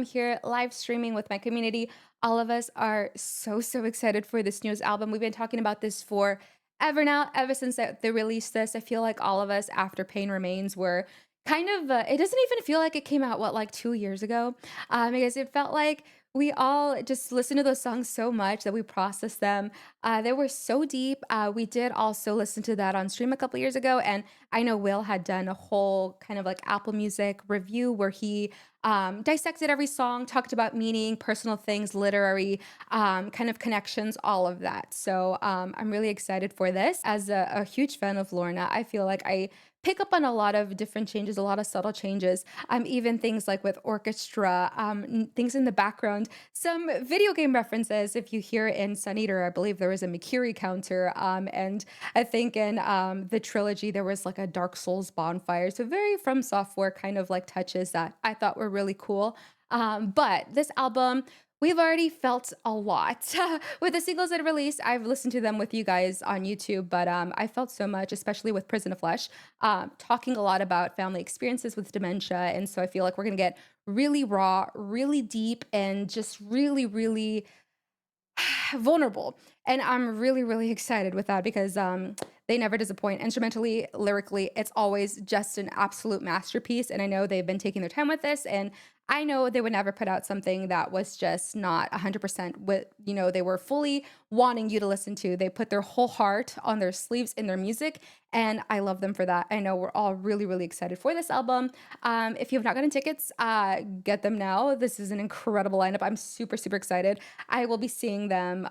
I'm here live streaming with my community. All of us are so excited for this newest album. We've been talking about this for ever now, ever since they released this. I feel like all of us after Pain Remains were kind of, it doesn't even feel like it came out, what, like 2 years ago? Because it felt like we all just listened to those songs so much that we processed them. They were so deep. We did also listen to that on stream a couple years ago. And I know Will had done a whole kind of like Apple Music review where he dissected every song, talked about meaning, personal things, literary kind of connections, all of that. So I'm really excited for this. As a huge fan of Lorna, I feel like I pick up on a lot of different changes, a lot of subtle changes, even things like with orchestra, things in the background, some video game references. If you hear in Sun Eater, I believe there was a Mercury counter, and I think in the trilogy there was like a Dark Souls bonfire. So very From Software kind of like touches that I thought were really cool. But this album, we've already felt a lot with the singles that are released. I've listened to them with you guys on YouTube, but I felt so much, especially with Prison of Flesh, talking a lot about family experiences with dementia. And so I feel like we're gonna get really raw, really deep, and just really vulnerable. And I'm really excited with that because they never disappoint. Instrumentally, lyrically, it's always just an absolute masterpiece. And I know they've been taking their time with this, and I know they would never put out something that was just not 100% what they were fully wanting you to listen to. They put their whole heart on their sleeves in their music, and I love them for that. I know we're all really excited for this album. If you have not gotten tickets, get them now. This is an incredible lineup. I'm super excited. I will be seeing them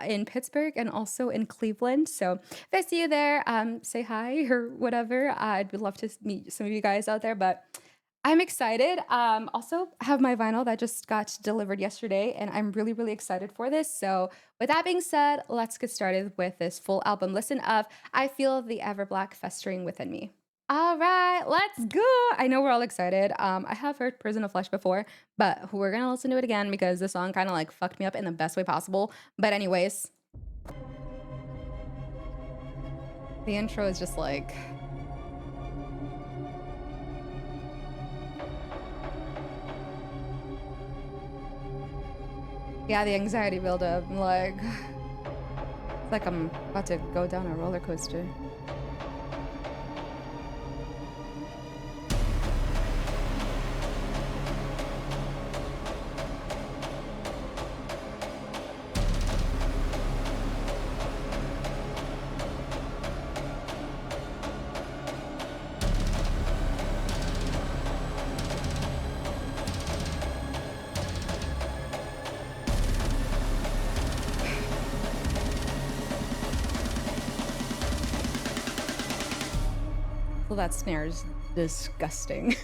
in Pittsburgh and also in Cleveland. So if I see you there, say hi or whatever. I'd love to meet some of you guys out there, but I'm excited. Also have my vinyl that just got delivered yesterday, and I'm really excited for this. So with that being said, let's get started with this full album listen of I Feel the Everblack Festering Within Me. All right, let's go. I know we're all excited. I have heard Prison of Flesh before, but we're gonna listen to it again because the song kind of like fucked me up in the best way possible. But anyways, the intro is just like, yeah, the anxiety buildup. Like, it's like I'm about to go down a roller coaster. Well, that snare is disgusting.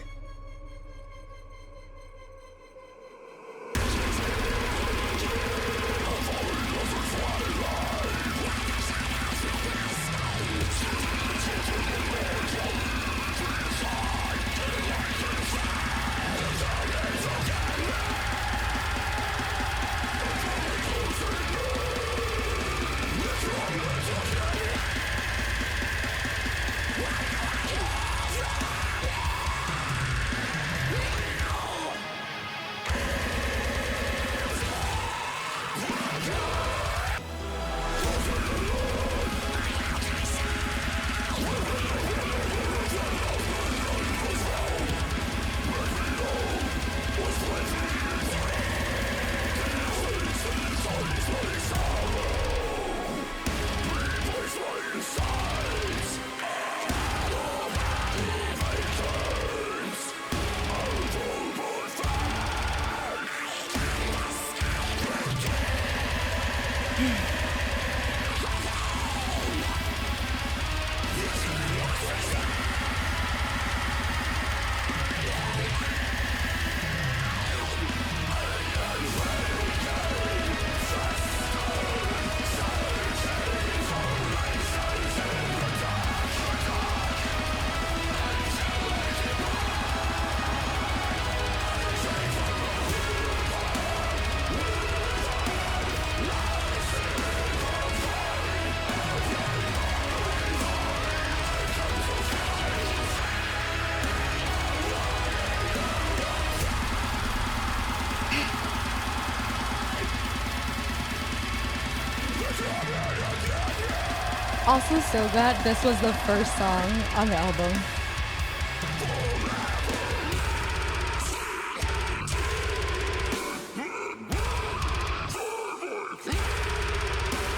Also so glad this was the first song on the album.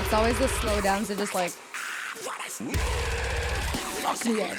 It's always the slowdowns that just like fuck me up.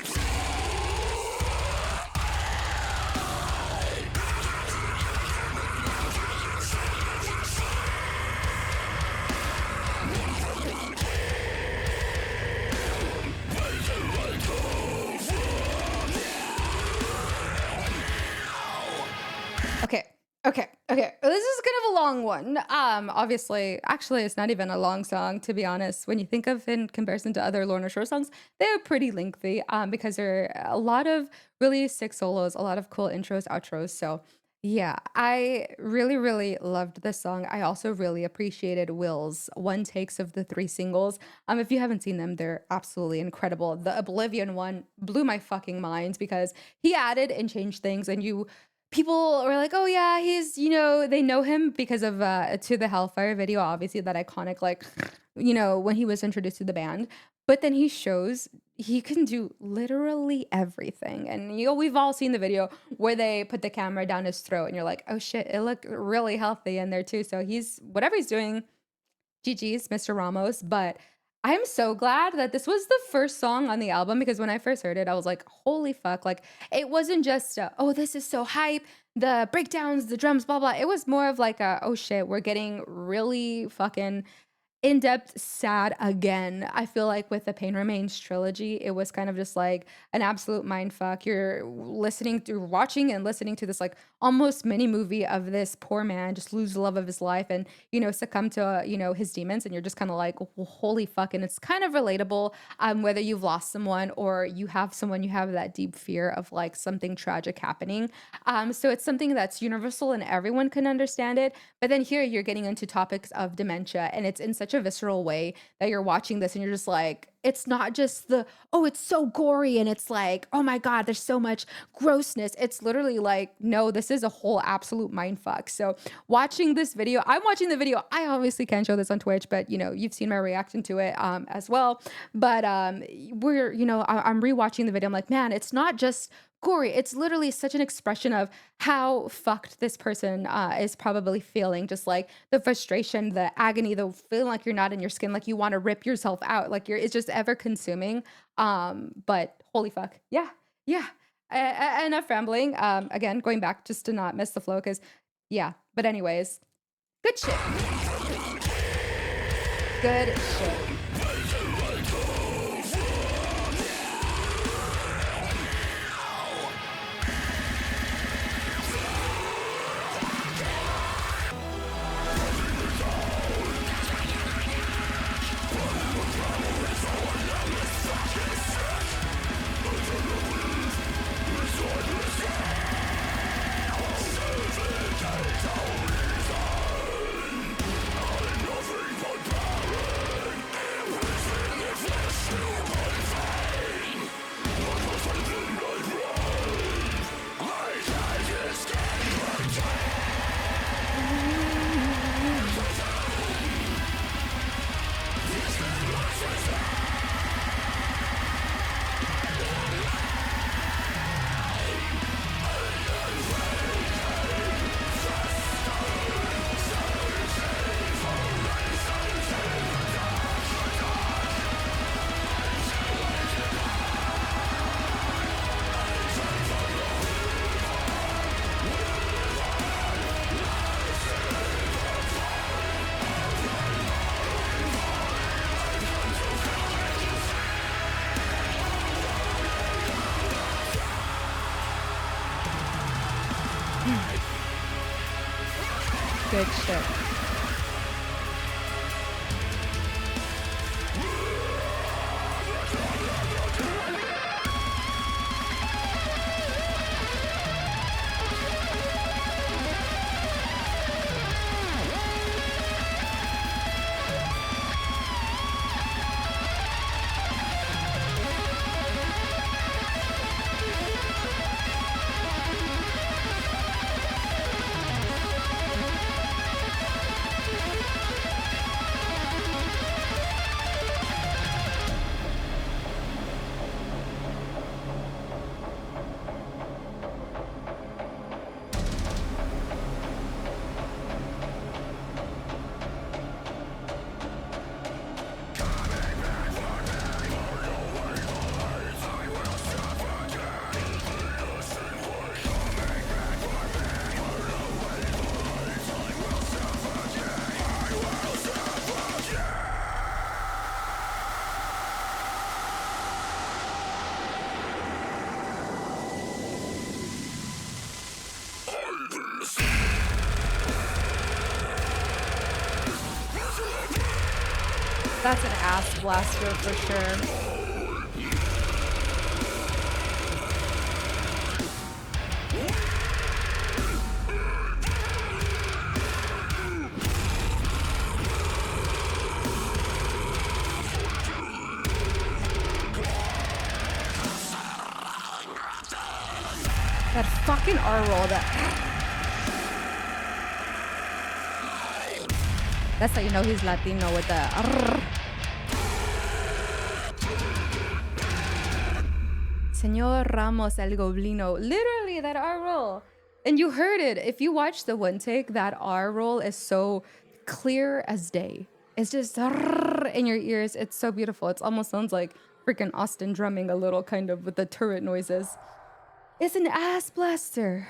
Okay. Okay. This is kind of a long one. Obviously, actually, it's not even a long song, to be honest. When you think of in comparison to other Lorna Shore songs, they're pretty lengthy, because there are a lot of really sick solos, a lot of cool intros, outros. So yeah, I really, really loved this song. I also really appreciated Will's one takes of the three singles. If you haven't seen them, they're absolutely incredible. The Oblivion one blew my fucking mind because he added and changed things, and you people were like, "Oh yeah, he's they know him because of To the Hellfire video, obviously that iconic like when he was introduced to the band. But then he shows he can do literally everything. And we've all seen the video where they put the camera down his throat and you're like, "Oh shit, it looked really healthy in there too." So he's whatever he's doing, GG's, Mr. Ramos. But I'm so glad that this was the first song on the album because when I first heard it, I was like, holy fuck. Like, it wasn't just, oh, this is so hype, the breakdowns, the drums, blah, blah. It was more of like, oh shit, we're getting really fucking in-depth sad again. I feel like with the Pain Remains trilogy, it was kind of just like an absolute mind fuck. You're watching and listening to this like almost mini movie of this poor man just lose the love of his life and succumb to his demons, and you're just kind of like, well, holy fuck. And it's kind of relatable, whether you've lost someone or you have someone, you have that deep fear of like something tragic happening. So it's something that's universal and everyone can understand it. But then here you're getting into topics of dementia, and it's in such a visceral way that you're watching this and you're just like, it's not just oh, it's so gory and it's like, oh my God, there's so much grossness. It's literally like, no, this is a whole absolute mind fuck. So watching this video, I'm watching the video. I obviously can't show this on Twitch, but you've seen my reaction to it as well. But I'm rewatching the video. I'm like, man, it's not just gory. It's literally such an expression of how fucked this person is probably feeling. Just like the frustration, the agony, the feeling like you're not in your skin, like you want to rip yourself out, like it's just ever consuming. But holy fuck, yeah. Enough rambling. Again, going back just to not miss the flow, because yeah. But anyways, good shit. Good shit. Good shit. That's an ass blaster for sure. That fucking R roll, that's how you know he's Latino with the Señor Ramos el Goblino. Literally, that R roll. And you heard it. If you watch the one take, that R roll is so clear as day. It's just in your ears. It's so beautiful. It almost sounds like freaking Austin drumming a little, kind of, with the turret noises. It's an ass blaster.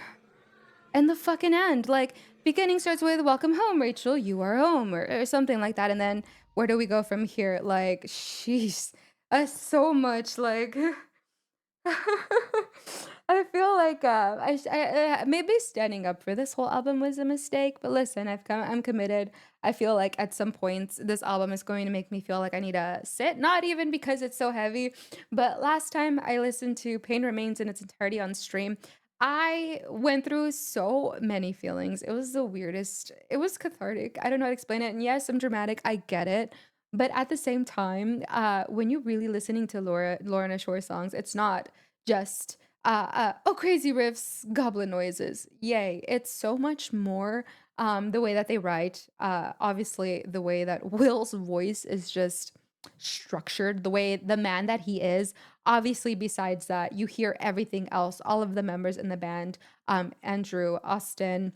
And the fucking end, like, beginning starts with "Welcome home, Rachel, you are home," or something like that. And then where do we go from here? Like, sheesh, so much, like, I feel like maybe standing up for this whole album was a mistake, but listen, I'm committed. I feel like at some points this album is going to make me feel like I need to sit, not even because it's so heavy, but last time I listened to Pain Remains in its entirety on stream, I went through so many feelings. It was the weirdest. It was cathartic. I don't know how to explain it. And yes, I'm dramatic. I get it. But at the same time, when you're really listening to Lorna Shore songs, it's not just oh, crazy riffs, goblin noises. Yay. It's so much more. The way that they write, obviously the way that Will's voice is just structured, the way the man that he is. Obviously, besides that, you hear everything else, all of the members in the band, Andrew, Austin,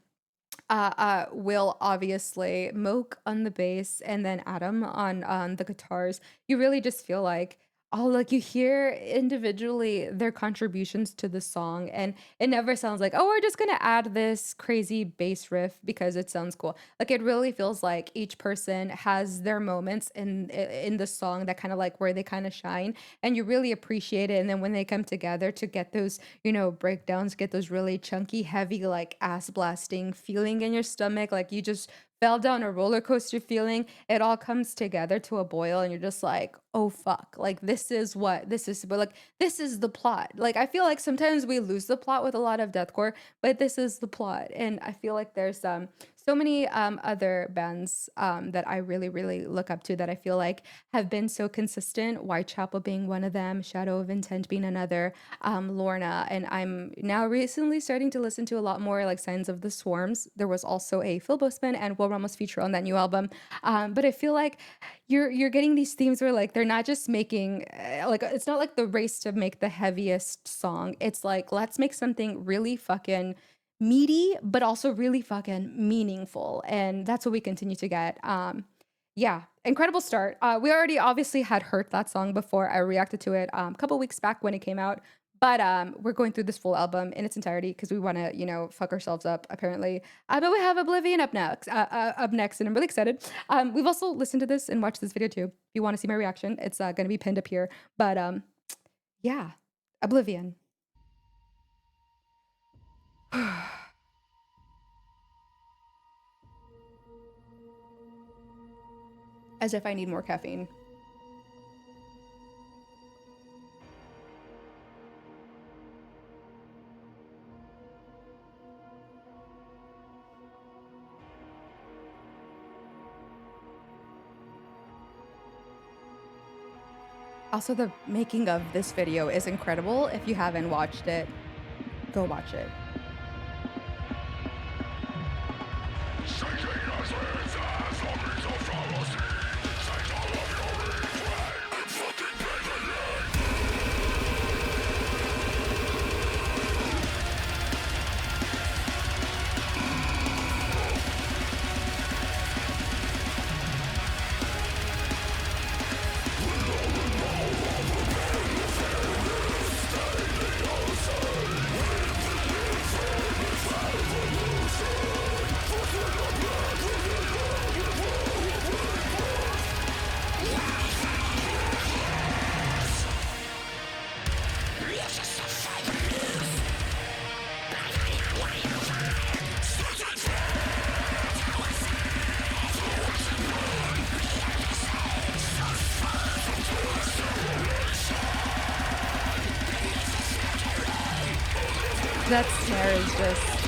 Will, obviously, Moke on the bass, and then Adam on the guitars. You really just feel like, oh, like you hear individually their contributions to the song, and it never sounds like, oh, we're just gonna add this crazy bass riff because it sounds cool. Like, it really feels like each person has their moments in the song that kind of like where they kind of shine, and you really appreciate it. And then when they come together to get those, breakdowns, get those really chunky, heavy, like ass blasting feeling in your stomach, like you just fell down a roller coaster feeling. It all comes together to a boil, and you're just like, oh fuck, like this is what this is, but like this is the plot. Like, I feel like sometimes we lose the plot with a lot of deathcore, but this is the plot. And I feel like there's so many other bands that I really, really look up to that I feel like have been so consistent. Whitechapel being one of them, Shadow of Intent being another, Lorna. And I'm now recently starting to listen to a lot more like Signs of the Swarms. There was also a Phil Boseman and Will Ramos feature on that new album. But I feel like you're getting these themes where like they're not just making like, it's not like the race to make the heaviest song. It's like, let's make something really fucking meaty, but also really fucking meaningful. And that's what we continue to get. Yeah, incredible start. We already obviously had heard that song before. I reacted to it a couple weeks back when it came out. But we're going through this full album in its entirety because we want to, fuck ourselves up, apparently. But we have Oblivion up next, and I'm really excited. We've also listened to this and watched this video too. If you want to see my reaction, it's going to be pinned up here. But yeah, Oblivion. As if I need more caffeine. Also, the making of this video is incredible. If you haven't watched it, go watch it. That snare is just...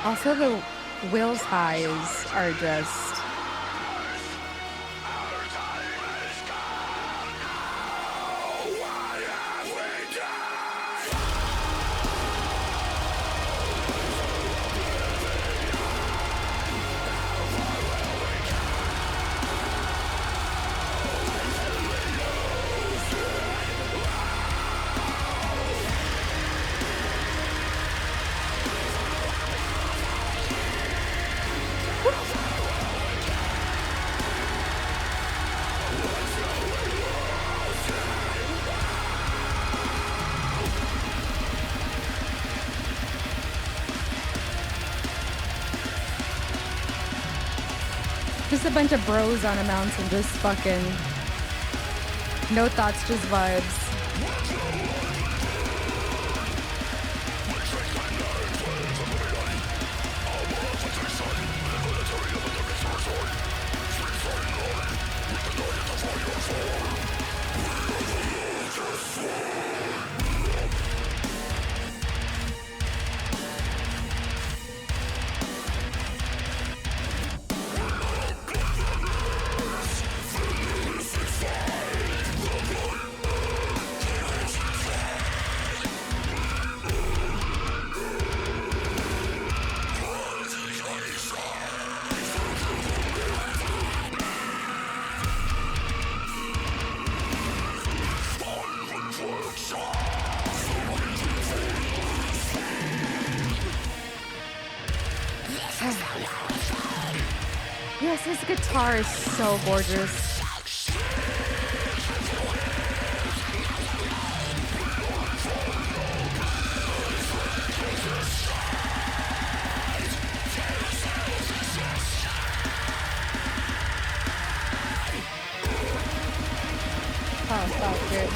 Also, the Will's highs are just... Just a bunch of bros on a mountain, just fucking... No thoughts, just vibes. Yes, his guitar is so gorgeous. Oh, good.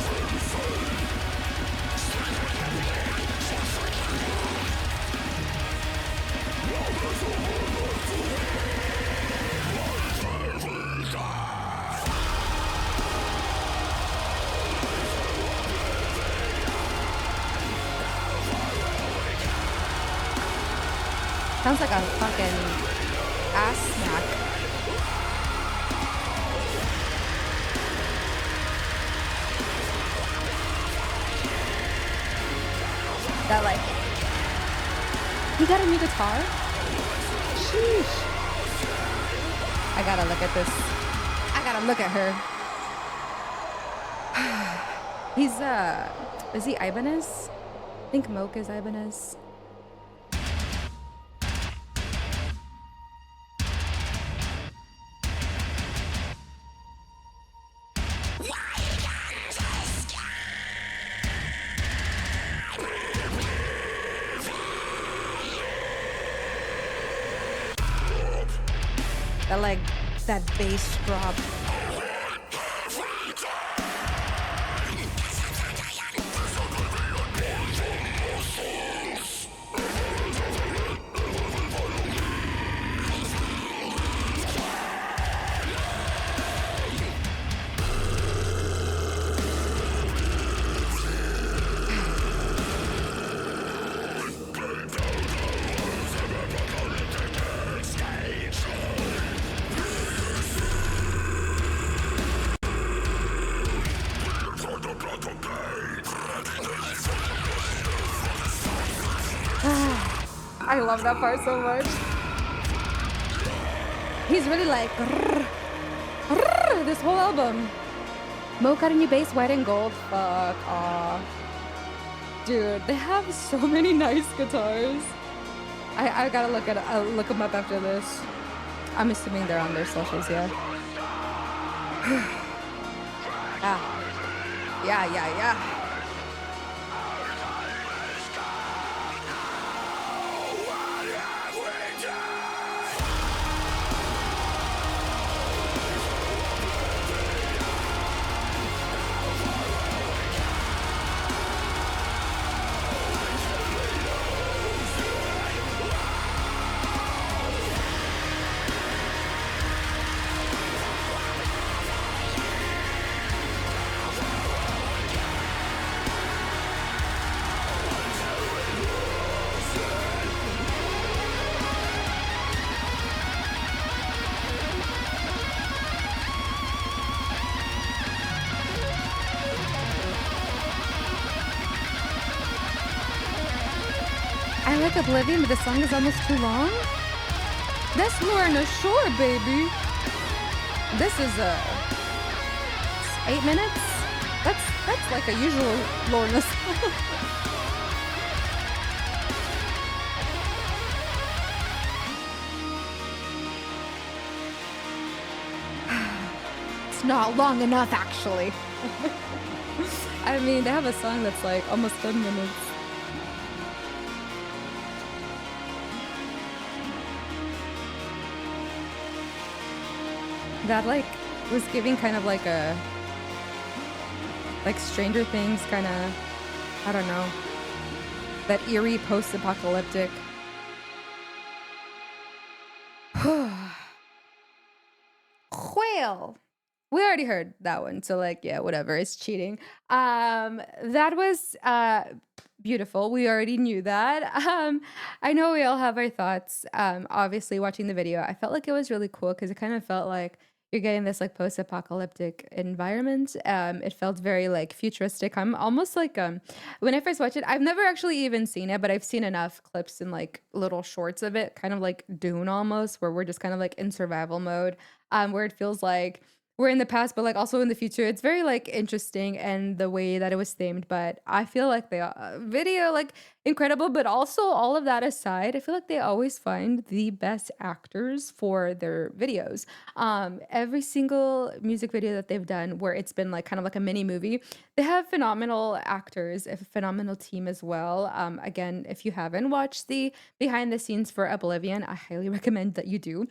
Sounds like a fucking ass smack. That like... You got a new guitar? Sheesh. I gotta look at this. I gotta look at her. He's, is he Ibanez? I think Moke is Ibanez. That like, that bass drop. I love that part so much. He's really like this whole album. Mo got a new bass, white and gold. Fuck off. Dude, they have so many nice guitars. I gotta I'll look them up after this. I'm assuming they're on their socials, yeah. Yeah, yeah, yeah. I like Oblivion, but the song is almost too long. That's Lorna Shore, baby. This is 8 minutes. That's like a usual Lorna song. It's not long enough, actually. I mean, they have a song that's like almost 10 minutes. That like was giving kind of like a like Stranger Things kind of, I don't know, that eerie post-apocalyptic. Whale. We already heard that one, so like yeah, whatever, it's cheating. That was beautiful. We already knew that. I know we all have our thoughts. Obviously watching the video, I felt like it was really cool because it kind of felt like you're getting this like post-apocalyptic environment. It felt very like futuristic. I'm almost like when I first watched it, I've never actually even seen it, but I've seen enough clips and like little shorts of it, kind of like Dune almost, where we're just kind of like in survival mode, where it feels like we're in the past, but like also in the future. It's very like interesting and the way that it was themed. But I feel like the video like incredible, but also all of that aside, I feel like they always find the best actors for their videos. Every single music video that they've done where it's been like kind of like a mini movie, they have phenomenal actors, a phenomenal team as well. Again, if you haven't watched the behind the scenes for Oblivion, I highly recommend that you do,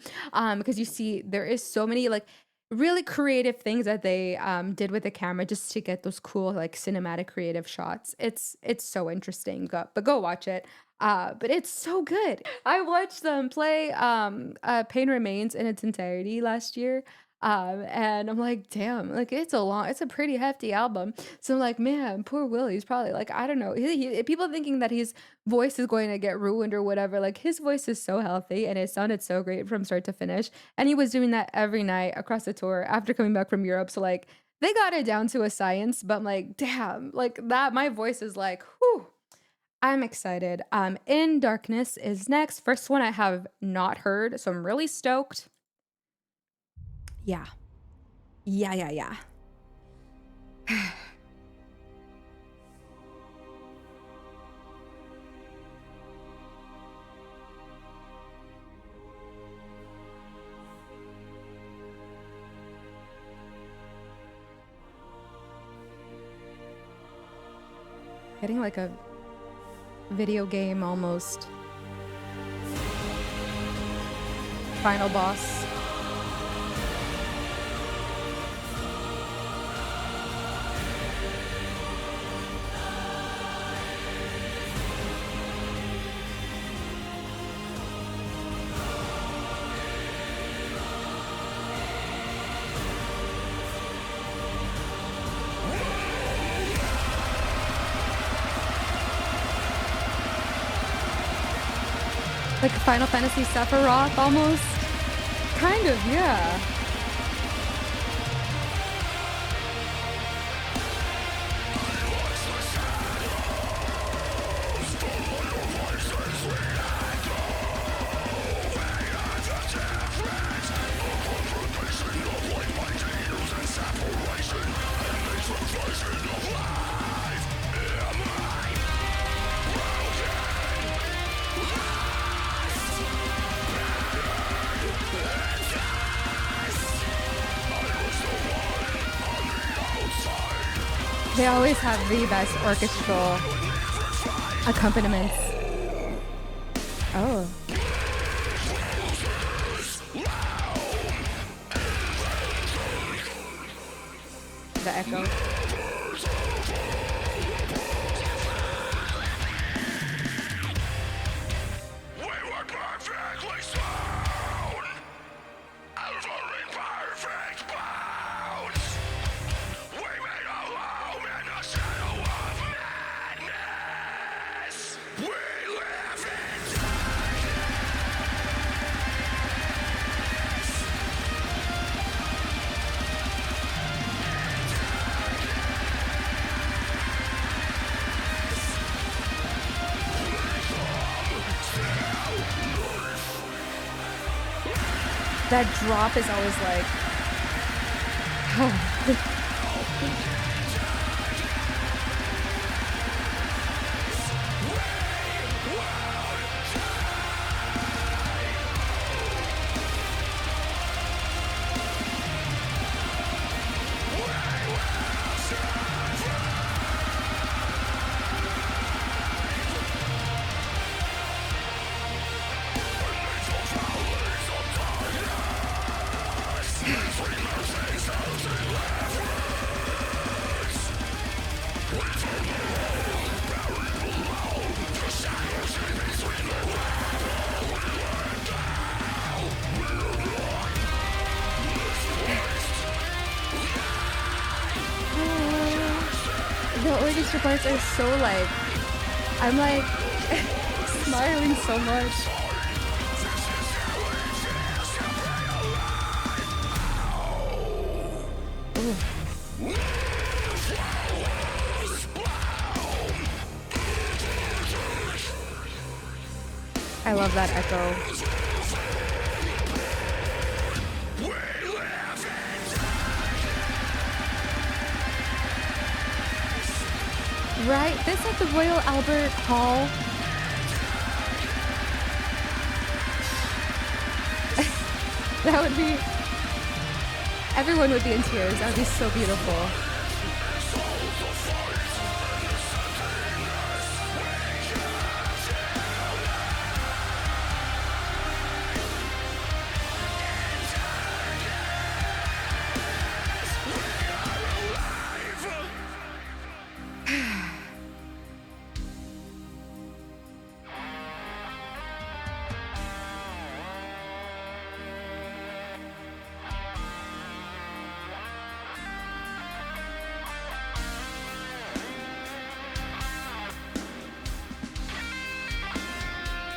because you see there is so many like really creative things that they did with the camera just to get those cool like cinematic creative shots. It's so interesting. But go watch it. But it's so good. I watched them play Pain Remains in its entirety last year. And I'm like, damn, like it's a pretty hefty album. So I'm like, man, poor Willie's probably like, I don't know. People thinking that his voice is going to get ruined or whatever. Like his voice is so healthy and it sounded so great from start to finish. And he was doing that every night across the tour after coming back from Europe. So like they got it down to a science, but I'm like, damn, like that, my voice is like, whew. I'm excited. In Darkness is next. First one I have not heard, so I'm really stoked. Yeah. Yeah, yeah, yeah. Getting like a video game almost. Final boss. Like Final Fantasy Sephiroth almost. Kind of, yeah. They always have the best orchestral accompaniments. Oh. The echo. That drop is always like, the orchestra parts are so like, I'm like smiling so much. Ooh. I love that echo. Right? This at the Royal Albert Hall. That would be... Everyone would be in tears. That would be so beautiful.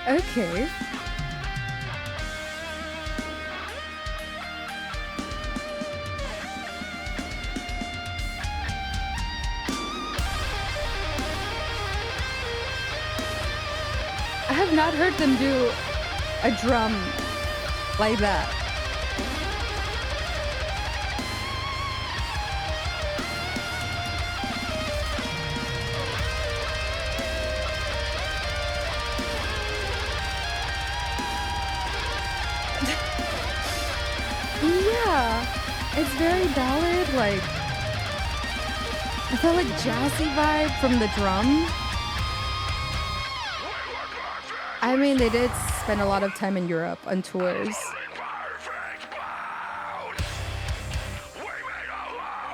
Okay. I have not heard them do a drum like that. It's very ballad, like, I felt like jazzy vibe from the drum. I mean, they did spend a lot of time in Europe on tours.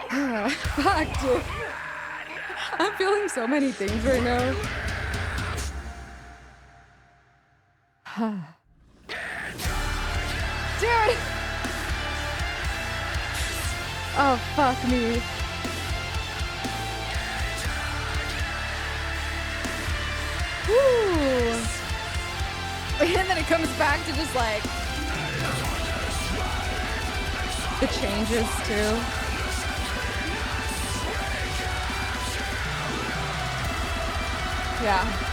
Fuck, dude. I'm feeling so many things right now. Dude! Oh, fuck me. Woo! And then it comes back to just like the changes too. Yeah.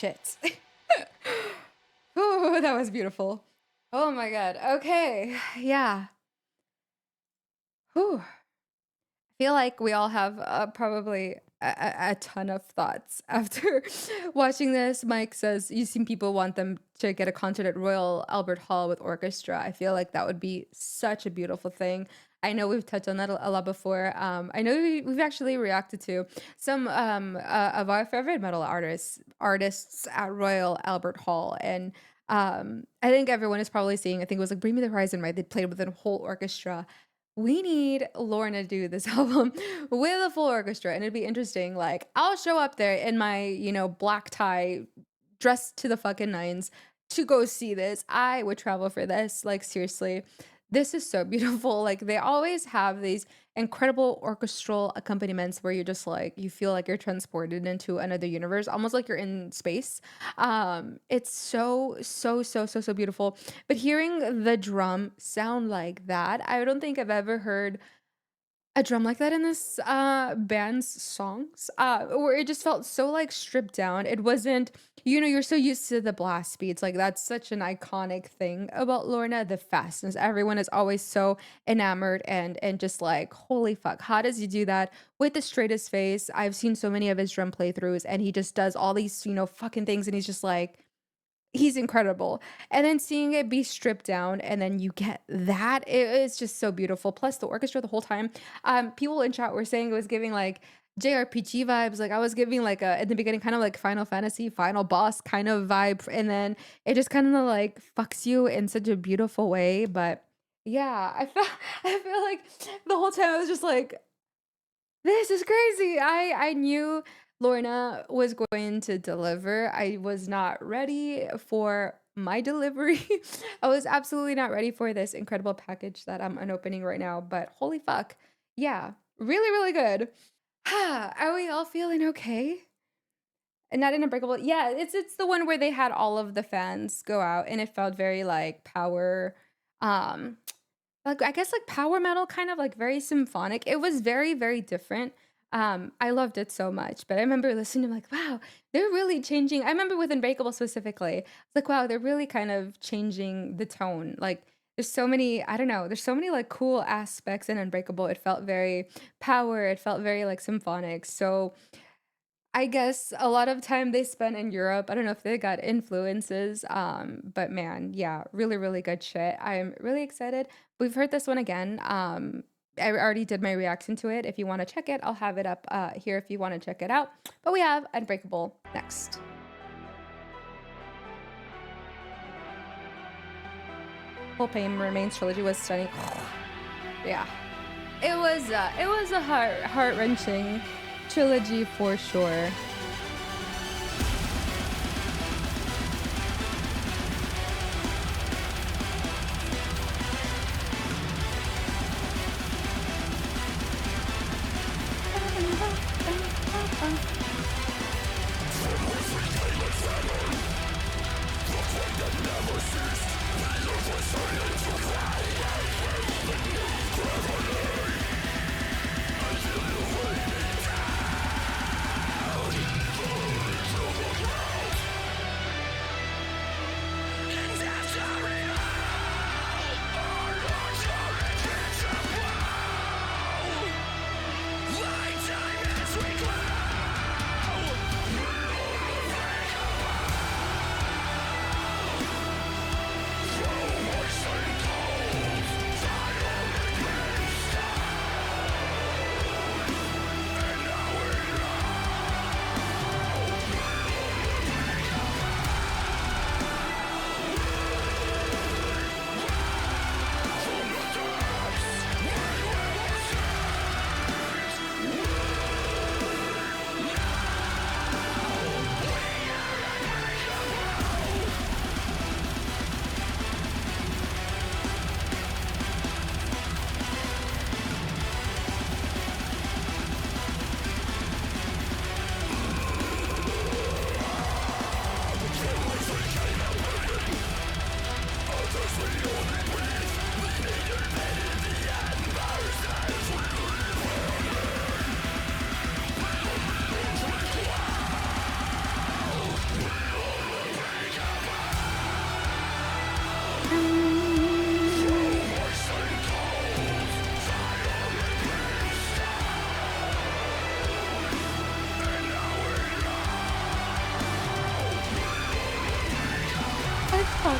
shit. Ooh, that was beautiful. Oh my god. Okay. Yeah. Whew. Feel like we all have probably a ton of thoughts after watching this. Mike says you seen people want them to get a concert at Royal Albert Hall with orchestra. I feel like that would be such a beautiful thing. I know we've touched on that a lot before. I know we've actually reacted to some of our favorite metal artists at Royal Albert Hall, and I think everyone is probably seeing. I think it was like Bring Me the Horizon, right? They played with a whole orchestra. We need Lorna to do this album with a full orchestra, and it'd be interesting. Like, I'll show up there in my, black tie, dressed to the fucking nines to go see this. I would travel for this. Like, seriously, this is so beautiful. Like, they always have these incredible orchestral accompaniments where you're just like, you feel like you're transported into another universe, almost like you're in space. It's so beautiful. But hearing the drum sound like that, I don't think I've ever heard a drum like that in this band's songs, where it just felt so like stripped down. It wasn't, you're so used to the blast beats. Like, that's such an iconic thing about Lorna, the fastness. Everyone is always so enamored and just like, holy fuck, how does he do that with the straightest face? I've seen so many of his drum playthroughs, and he just does all these, fucking things, and he's just like, he's incredible. And then seeing it be stripped down, and then you get that, it's just so beautiful. Plus the orchestra the whole time. People in chat were saying it was giving like JRPG vibes. Like, I was giving like a, in the beginning, kind of like Final Fantasy final boss kind of vibe, and then it just kind of like fucks you in such a beautiful way. But yeah, I feel like the whole time I was just like, this is crazy. I knew Lorna was going to deliver. I was not ready for my delivery. I was absolutely not ready for this incredible package that I'm unopening right now, but holy fuck. Yeah, really, really good. Are we all feeling okay? And not in Unbreakable. Yeah, it's the one where they had all of the fans go out, and it felt very like power, um like, I guess, like, power metal, kind of, like, very symphonic. It was very, very different. I loved it so much, but I remember listening to, like, wow, they're really changing. I remember with Unbreakable specifically, it's like, wow, they're really kind of changing the tone. Like, there's so many, I don't know, there's so many, like, cool aspects in Unbreakable. It felt very power, it felt very, like, symphonic. So I guess a lot of time they spent in Europe. I don't know if they got influences, but man, yeah, really, really good shit. I'm really excited. We've heard this one again. I already did my reaction to it. If you want to check it, I'll have it up here if you want to check it out. But we have Unbreakable next. Whole Pain Remains trilogy was stunning. Yeah, it was a heart-wrenching trilogy for sure.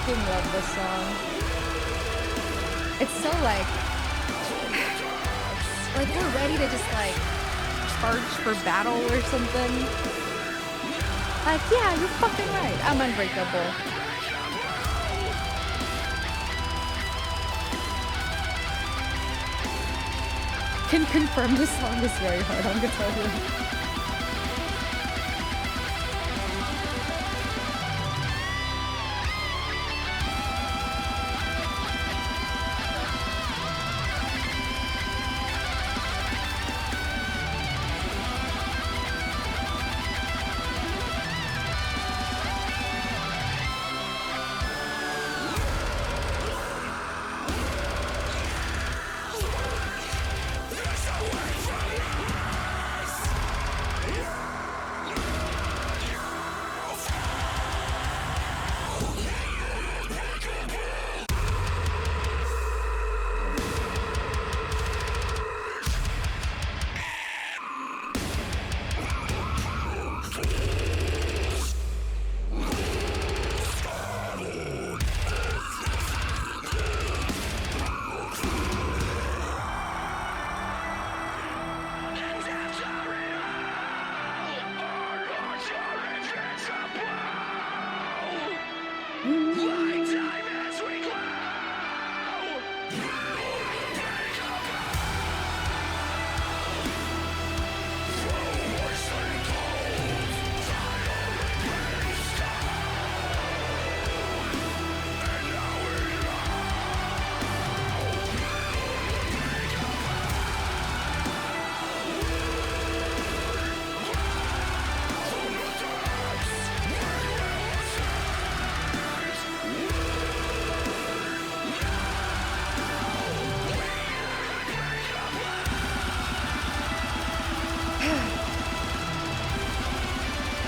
fucking love this song. It's so like we're ready to just like charge for battle or something. Like, yeah, you're fucking right. I'm unbreakable. Can confirm this song is very hard, I'm gonna tell you.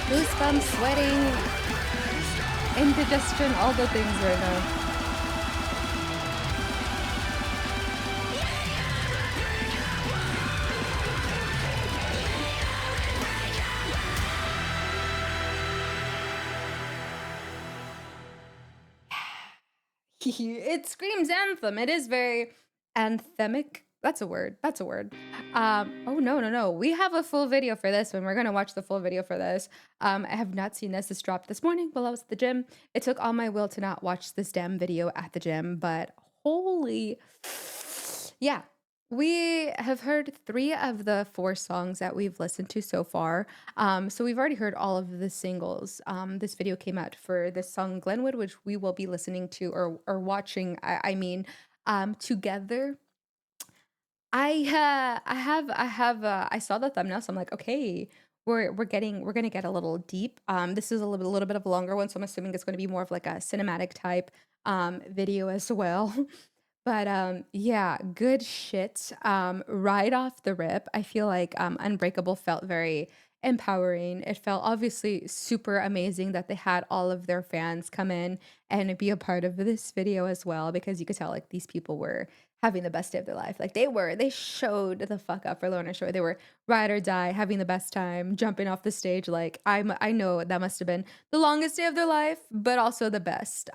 Goosebumps, sweating, indigestion, all the things right now. It screams anthem. It is very anthemic. That's a word. That's a word. Oh no, no, no. We have a full video for this one. We're gonna watch the full video for this. I have not seen this. This dropped this morning while I was at the gym. It took all my will to not watch this damn video at the gym, but holy, yeah. We have heard 3 of the 4 songs that we've listened to so far. So we've already heard all of the singles. This video came out for this song Glenwood, which we will be listening to or watching. Together. I saw the thumbnail, so I'm like, okay, we're gonna get a little deep. This is a little bit of a longer one, so I'm assuming it's gonna be more of like a cinematic type video as well. But yeah, good shit. Right off the rip, I feel like Unbreakable felt very empowering. It felt obviously super amazing that they had all of their fans come in and be a part of this video as well, because you could tell like these people were having the best day of their life. Like they showed the fuck up for Lorna Shore. They were ride or die, having the best time, jumping off the stage. Like I know that must have been the longest day of their life, but also the best.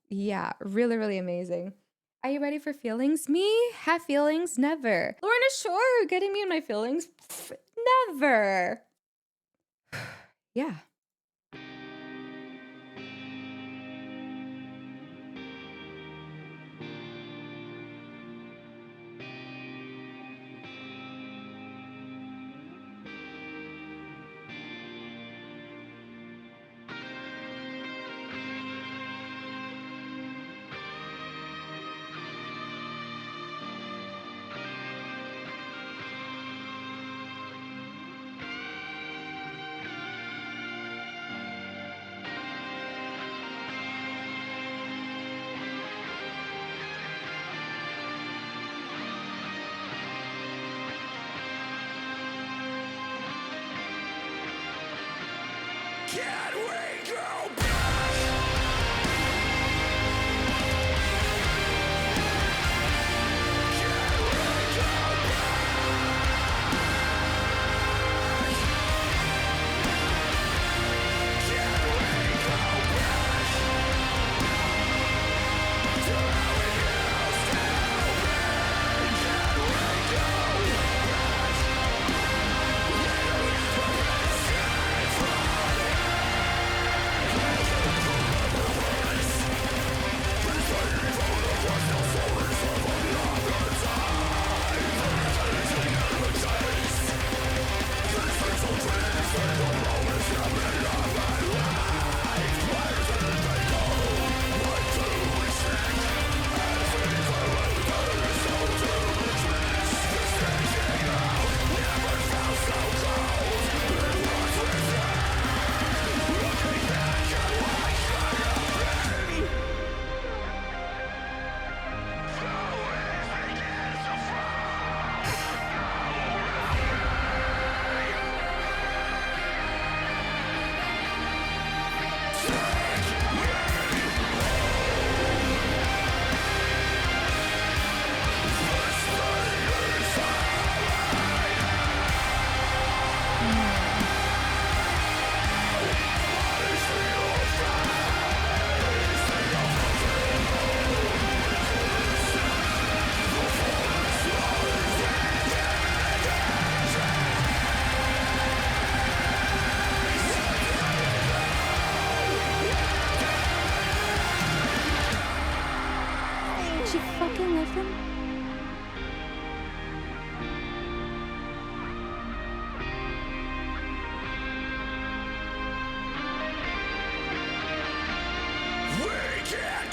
Yeah, really, really amazing. Are you ready for feelings? Me? Have feelings? Never. Lorna Shore getting me in my feelings? Pff, never. Yeah.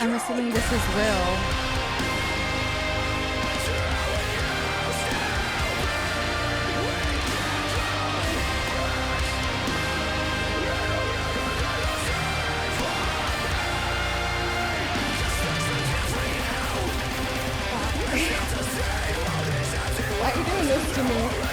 I'm assuming this is Will. Why are you doing this to me?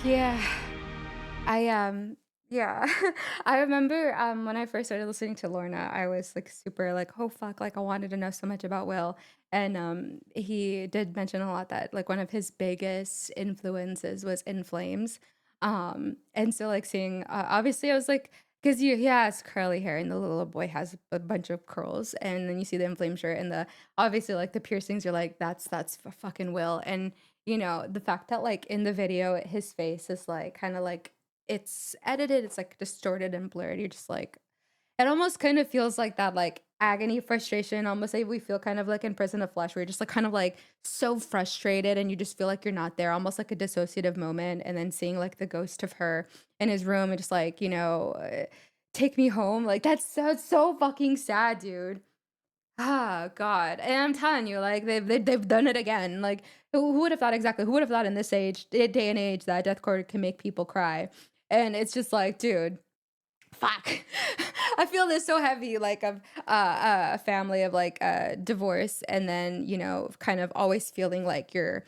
Yeah. Yeah. I remember when I first started listening to Lorna, I was like super like, oh fuck, like I wanted to know so much about Will. And he did mention a lot that like one of his biggest influences was In Flames. And so like seeing obviously I was like, because you he has curly hair and the little boy has a bunch of curls, and then you see the In Flame shirt and the obviously like the piercings, you're like, that's fucking Will. And the fact that like in the video his face is like kind of like it's edited, it's like distorted and blurred. You're just like it almost kind of feels like that like agony, frustration, almost like we feel kind of like in Prison of Flesh, where you're just like kind of like so frustrated and you just feel like you're not there, almost like a dissociative moment. And then seeing like the ghost of her in his room and just like, take me home. Like that's so fucking sad, dude. Ah, God. And I'm telling you, like they've done it again. Like who would have thought exactly? Who would have thought in this day and age that deathcore can make people cry? And it's just like, dude, fuck. I feel this so heavy, like of a family of like divorce, and then kind of always feeling like you're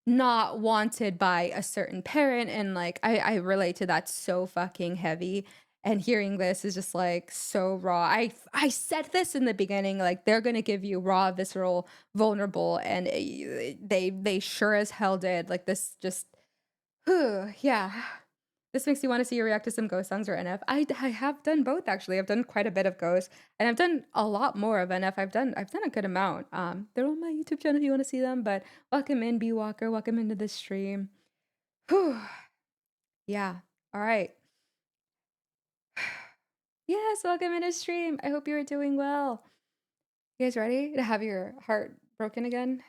not wanted by a certain parent, and like I relate to that so fucking heavy. And hearing this is just like so raw. I said this in the beginning, like they're gonna give you raw, visceral, vulnerable, and they sure as hell did. Like this just yeah. This makes you want to see you react to some Ghost songs or NF. I have done both actually. I've done quite a bit of Ghost, and I've done a lot more of NF. I've done a good amount. They're on my YouTube channel if you want to see them. But welcome in, B Walker. Welcome into the stream. Whew. Yeah. All right. Yes, welcome into stream. I hope you are doing well. You guys ready to have your heart broken again?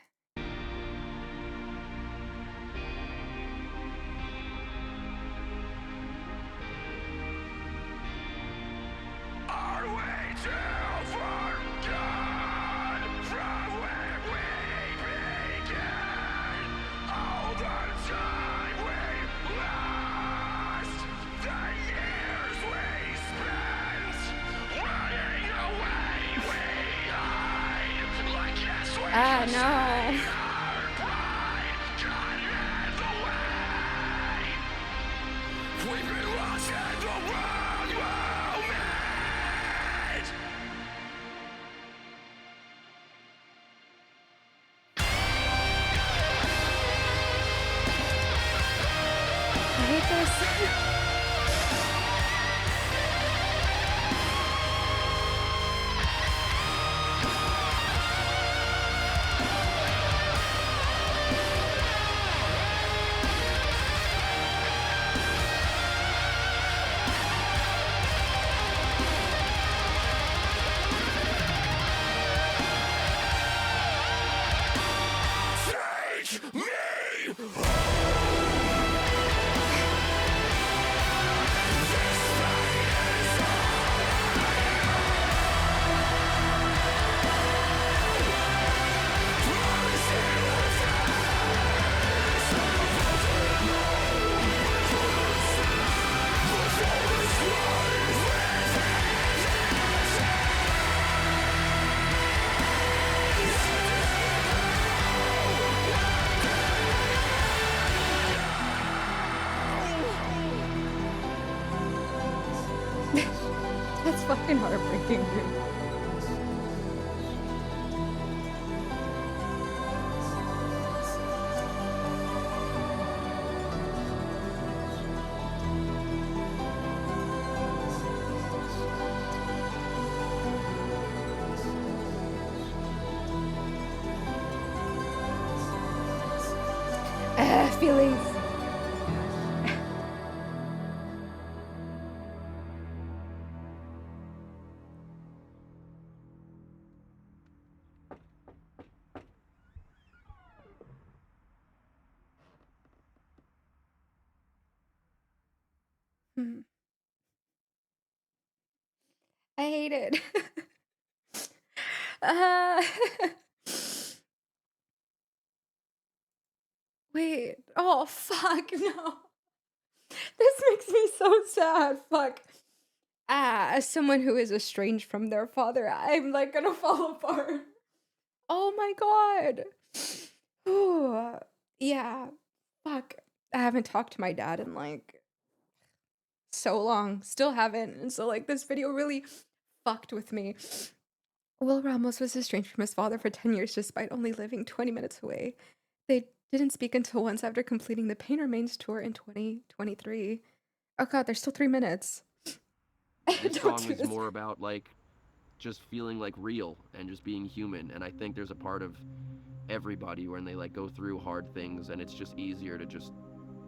Ah, no. I hate this. fucking heartbreaking, dude. Feelings. Hmm. I hate it. uh, wait. Oh, fuck. No. This makes me so sad. Fuck. As someone who is estranged from their father, I'm like gonna fall apart. Oh my god. Ooh, yeah. Fuck. I haven't talked to my dad in like so long. Still haven't. And so like this video really fucked with me. Will Ramos was estranged from his father for 10 years despite only living 20 minutes away. They didn't speak until once after completing the Pain Remains tour in 2023. Oh god, there's still 3 minutes. This Don't song do is this. more about like just feeling like real and just being human. And I think there's a part of everybody when they like go through hard things and it's just easier to just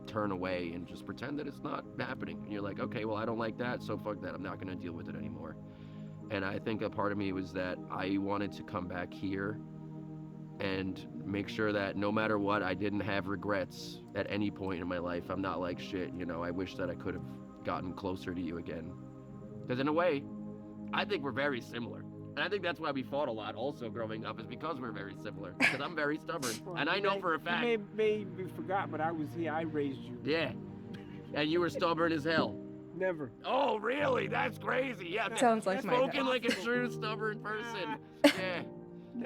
turn away and just pretend that it's not happening. And you're like, okay, well, I don't like that, so fuck that. I'm not going to deal with it anymore. And I think a part of me was that I wanted to come back here and make sure that no matter what, I didn't have regrets at any point in my life. I'm not like shit, you know, I wish that I could have gotten closer to you again. Because in a way, I think we're very similar. And I think that's why we fought a lot also growing up, is because we're very similar. Because I'm very stubborn. Well, And I know for a fact. You may forgot, but I was here. I raised you. Yeah. And you were stubborn as hell. Never. Oh, really? That's crazy. Yeah. Sounds like my dad. Spoken like a true stubborn person. Yeah.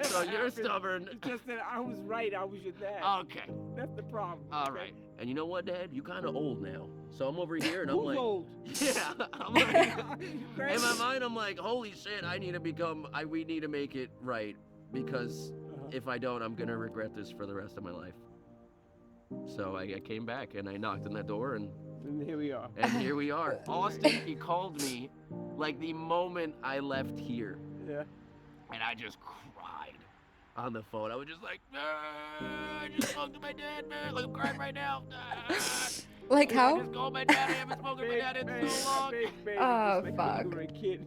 So you're stubborn. It's just that I was right. I was your dad. Okay. That's the problem. All right. And you know what, Dad? You kind of old now. So I'm over here and I'm Who's like, old? yeah. I'm like, in my mind, I'm like, holy shit! We need to make it right because if I don't, I'm gonna regret this for the rest of my life. So I came back and I knocked on that door and here we are. And here we are. Austin, he called me like the moment I left here. Yeah. And I just cried on the phone. I was just like, I just spoke to my dad, man. Like, I'm crying right now. Like how? I just called my dad. I haven't spoken to my dad in so long. Oh, Just fuck. Like you were a kid.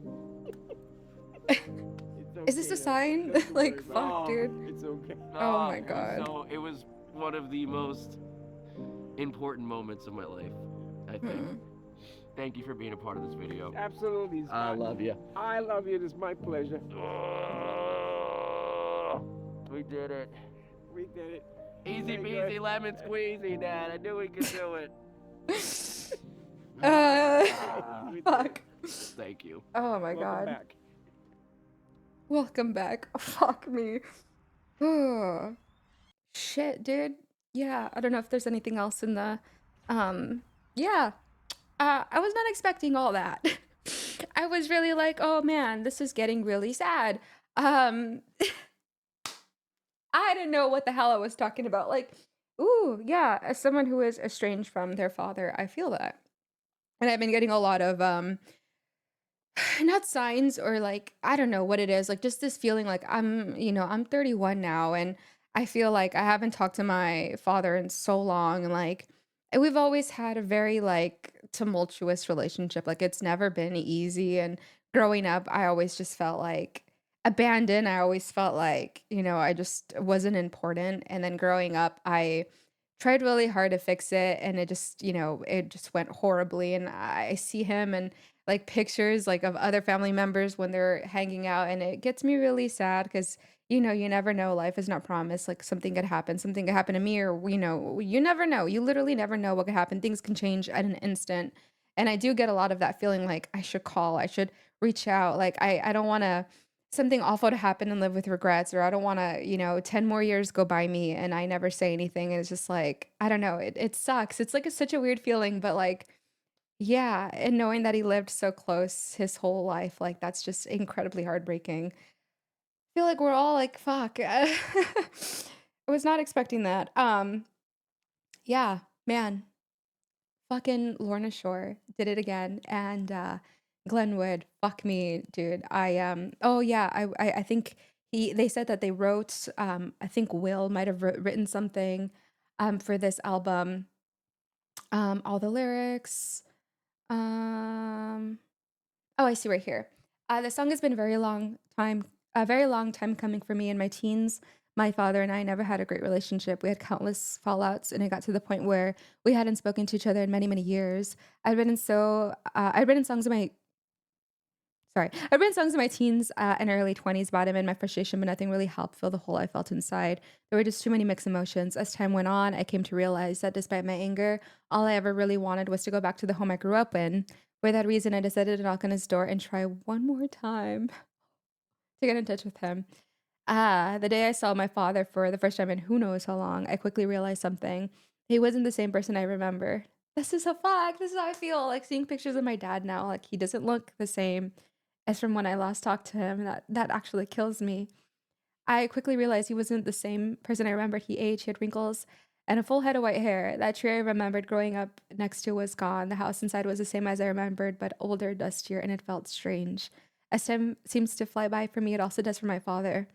Is this a sign? Like, fuck, dude. It's okay. Oh my god. So it was one of the most important moments of my life, I think. Thank you for being a part of this video. Absolutely. I love you. I love you. It's my pleasure. We did it. We did it. Easy peasy lemon squeezy, Dad. I knew we could do it. Fuck. Thank you. Oh my Welcome god. back. Welcome back. Fuck me. Oh. Shit, dude. Yeah, I don't know if there's anything else in the yeah. I was not expecting all that. I was really like, oh man, this is getting really sad. I didn't know what the hell I was talking about. Like, ooh, yeah, as someone who is estranged from their father, I feel that. And I've been getting a lot of not signs or like I don't know what it is, like just this feeling like I'm 31 now and I feel like I haven't talked to my father in so long and like we've always had a very like tumultuous relationship. Like it's never been easy and growing up I always just felt like abandoned. I always felt like, I just wasn't important and then growing up I tried really hard to fix it and it just went horribly and I see him and like pictures like of other family members when they're hanging out and it gets me really sad because you never know, life is not promised, like something could happen to me or you never know, you literally never know what could happen, things can change at an instant. And I do get a lot of that feeling like I should call, I should reach out, like I don't want to something awful to happen and live with regrets, or I don't want to 10 more years go by me and I never say anything and it's just like I don't know, it sucks, it's like such a weird feeling, but like Yeah, and knowing that he lived so close his whole life, like, that's just incredibly heartbreaking. Feel like we're all like, "Fuck." I was not expecting that. Yeah, man, fucking Lorna Shore did it again, and, Glenwood, fuck me, dude. Oh, yeah, I think they said that they wrote, I think Will might have written something, for this album, all the lyrics, um oh, I see right here. The song has been a very long time coming for me in my teens. My father and I never had a great relationship. We had countless fallouts, and it got to the point where we hadn't spoken to each other in many, many years. I'd written songs in my I'd written songs in my teens and early 20s about him and my frustration, but nothing really helped fill the hole I felt inside. There were just too many mixed emotions. As time went on, I came to realize that despite my anger, all I ever really wanted was to go back to the home I grew up in. For that reason, I decided to knock on his door and try one more time to get in touch with him. The day I saw my father for the first time in who knows how long, I quickly realized something. He wasn't the same person I remember. This is a fact. This is how I feel. Like seeing pictures of my dad now, like he doesn't look the same as from when I last talked to him. That actually kills me. I quickly realized he wasn't the same person I remembered. He aged, he had wrinkles, and a full head of white hair. That tree I remembered growing up next to was gone. The house inside was the same as I remembered, but older, dustier, and it felt strange. As time seems to fly by for me, it also does for my father.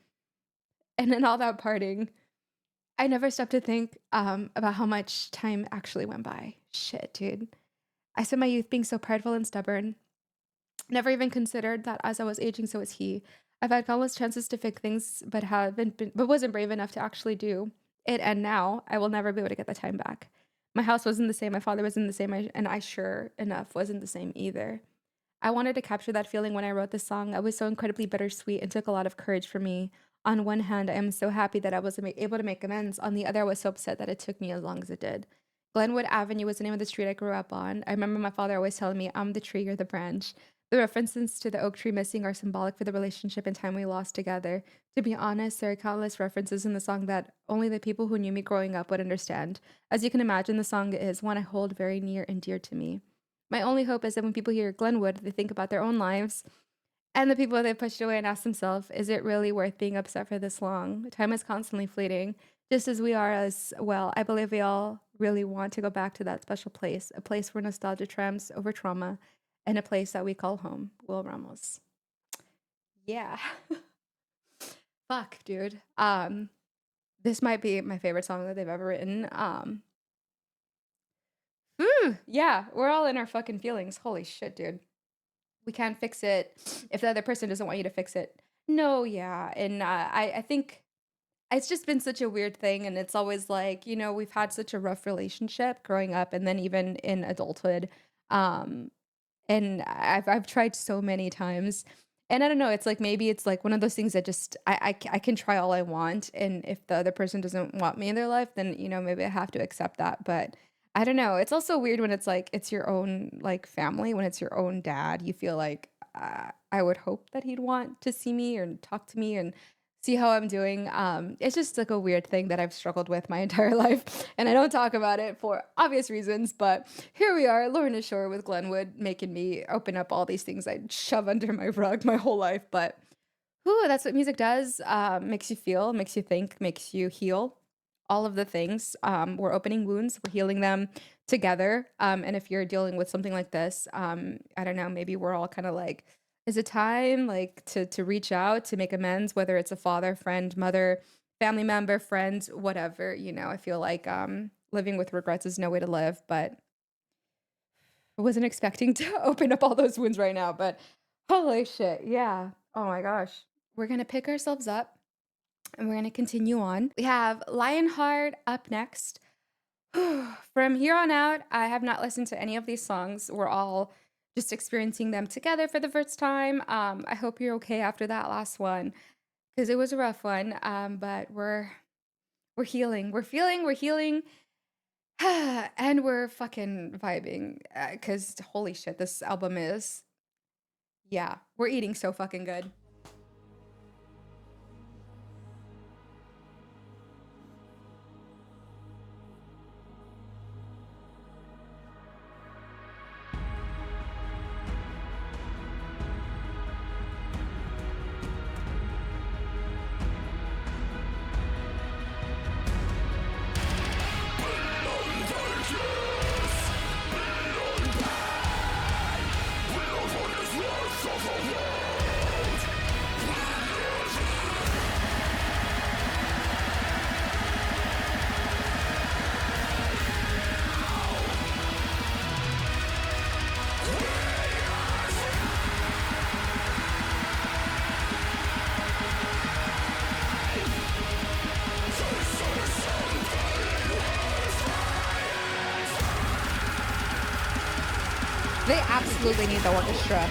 And in all that parting, I never stopped to think about how much time actually went by. Shit, dude. I spent my youth being so prideful and stubborn. Never even considered that as I was aging, so was he. I've had countless chances to fix things, but wasn't brave enough to actually do it. And now I will never be able to get the time back. My house wasn't the same. My father wasn't the same, and I sure enough wasn't the same either. I wanted to capture that feeling when I wrote this song. I was so incredibly bittersweet and took a lot of courage for me. On one hand, I am so happy that I was able to make amends. On the other, I was so upset that it took me as long as it did. Glenwood Avenue was the name of the street I grew up on. I remember my father always telling me, I'm the tree, you're the branch. The references to the oak tree missing are symbolic for the relationship and time we lost together. To be honest, there are countless references in the song that only the people who knew me growing up would understand. As you can imagine, the song is one I hold very near and dear to me. My only hope is that when people hear Glenwood, they think about their own lives and the people they've pushed away and ask themselves, is it really worth being upset for this long? Time is constantly fleeting, just as we are as well. I believe we all really want to go back to that special place, a place where nostalgia triumphs over trauma, and a place that we call home. Will Ramos. Yeah. Fuck, dude. This might be my favorite song that they've ever written. Yeah, we're all in our fucking feelings. Holy shit, dude. We can't fix it if the other person doesn't want you to fix it. No, yeah, and, I think it's just been such a weird thing, and it's always like, we've had such a rough relationship growing up and then even in adulthood, um, and I've tried so many times, and I don't know, it's like maybe it's like one of those things that just I can try all I want, and if the other person doesn't want me in their life, then, maybe I have to accept that, but I don't know, it's also weird when it's like it's your own, like, family, when it's your own dad, you feel like, I would hope that he'd want to see me or talk to me and see how I'm doing. It's just like a weird thing that I've struggled with my entire life, and I don't talk about it for obvious reasons. But here we are, Lorna Shore with Glenwood, making me open up all these things I'd shove under my rug my whole life. But whew, that's what music does. Makes you feel, makes you think, makes you heal. All of the things. We're opening wounds, we're healing them together. And if you're dealing with something like this, I don't know, maybe we're all kind of like, is it time like to reach out to make amends, whether it's a father, friend, mother, family member, friend, whatever, I feel like living with regrets is no way to live, but I wasn't expecting to open up all those wounds right now, but holy shit, yeah. Oh my gosh. We're gonna pick ourselves up and we're gonna continue on. We have Lionheart up next. From here on out, I have not listened to any of these songs. We're all just experiencing them together for the first time. I hope you're okay after that last one because it was a rough one. But we're healing, we're feeling, we're healing, and we're fucking vibing. Because holy shit, this album is, yeah, we're eating so fucking good. They absolutely need the orchestra.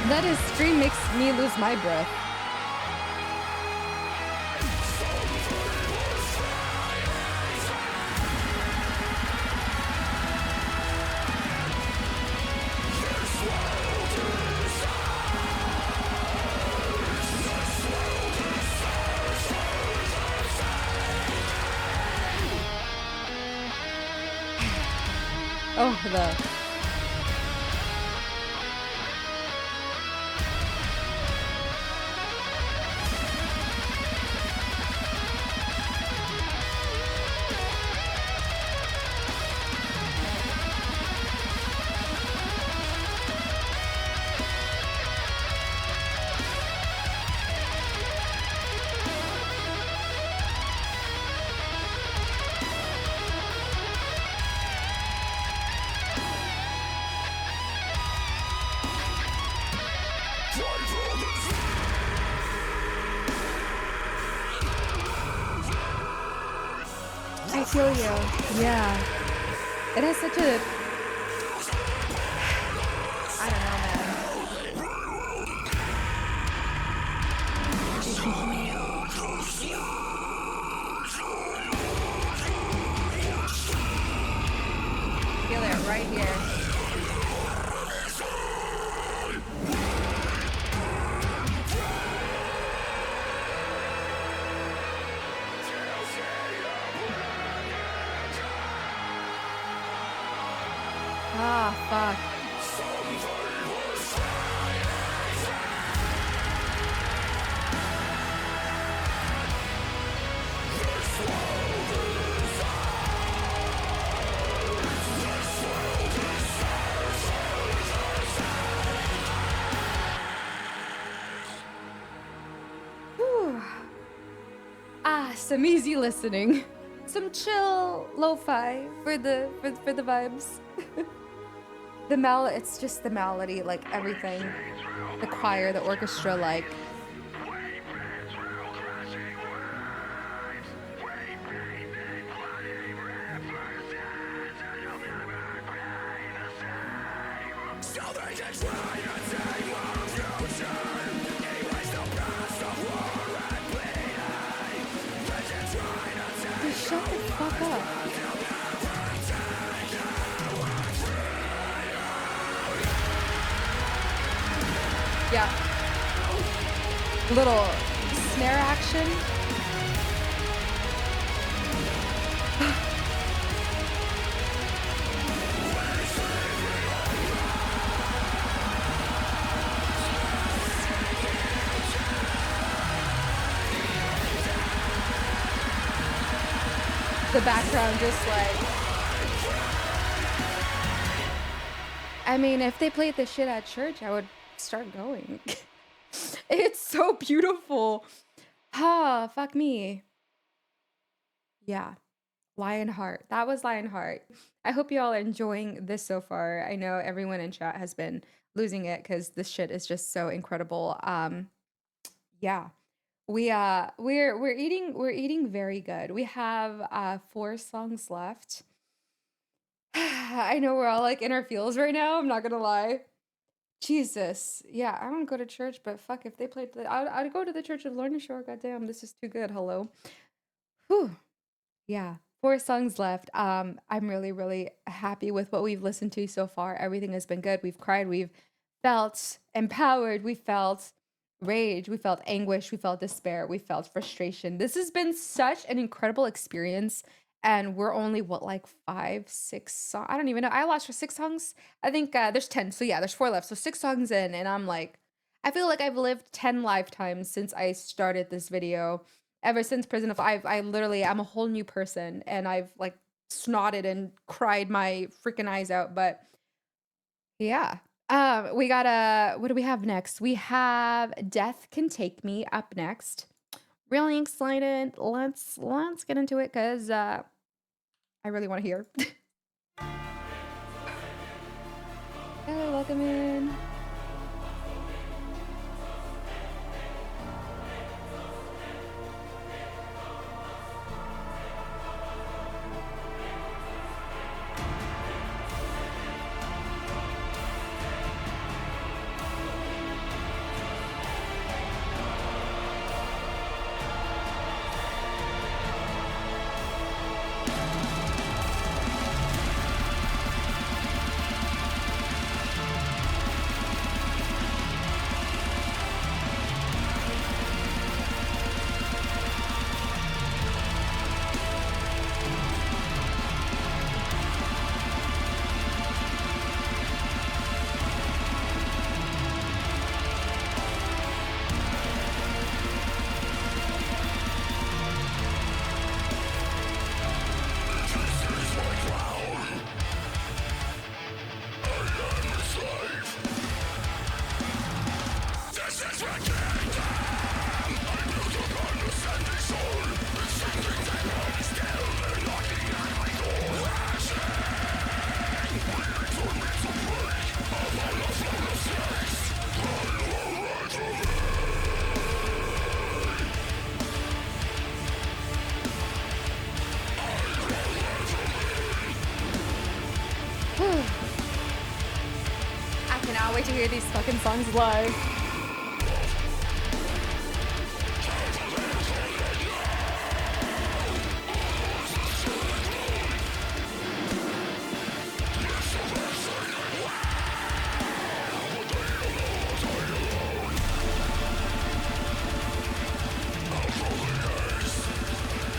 That is stream makes me lose my breath. Oh, the I feel you. Yeah. It has such a I don't know, man. Feel it right here. Ah, fuck. Whew. Ah, some easy listening. Some chill lo-fi for the vibes. It's just the melody, like everything. The choir, the orchestra, like just shut the fuck up. Yeah. Little snare action. The background just like I mean, if they played this shit at church, I would start going. It's so beautiful. Ah, fuck me. Yeah. Lionheart. That was Lionheart. I hope you all are enjoying this so far. I know everyone in chat has been losing it because this shit is just so incredible. Yeah. we're eating very good. We have 4 songs left. I know we're all like in our feels right now, I'm not gonna lie. Jesus. Yeah, I don't go to church, but fuck if they played I'd go to the Church of Lorna Shore, goddamn, this is too good. Hello. Whew. Yeah, 4 songs left. I'm really, really happy with what we've listened to so far. Everything has been good. We've cried, we've felt empowered, we felt rage, we felt anguish, we felt despair, we felt frustration. This has been such an incredible experience. And we're only what, like 5, 6 songs? I don't even know. I lost for 6 songs. I think there's 10. So yeah, there's 4 left. So 6 songs in, and I'm like, I feel like I've lived 10 lifetimes since I started this video. Ever since Prison of I literally I'm a whole new person, and I've like snotted and cried my freaking eyes out. But yeah. We got what do we have next? We have Death Can Take Me up next. Really excited. Let's get into it because I really want to hear. Hello, welcome in. I cannot wait to hear these fucking songs live.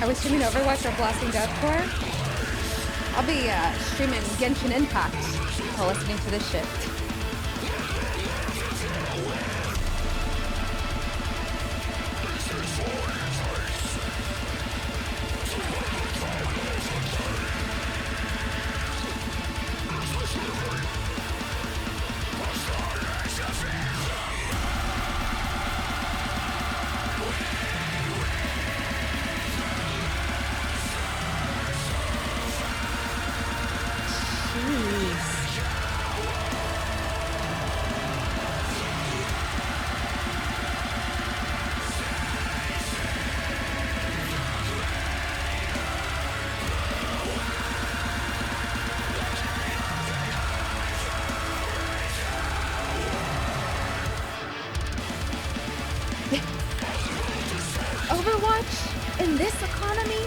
Are we streaming Overwatch or blasting Deathcore? I'll be streaming Genshin Impact while listening to this shit. Overwatch in this economy?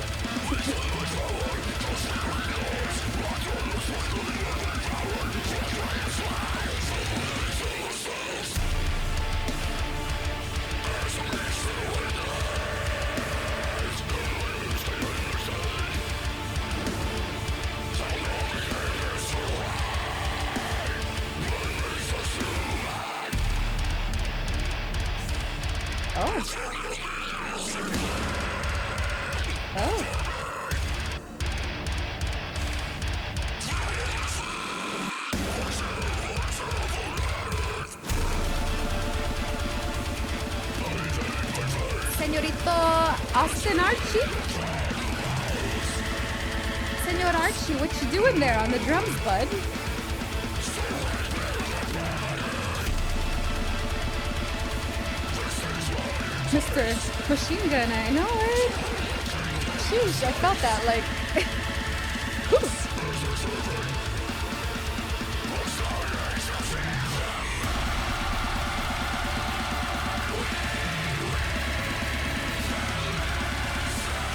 Austin Archie? Senor Archie, what you doing there on the drums, bud? Mr. Machine Gun, I know it. Sheesh, I felt that, like,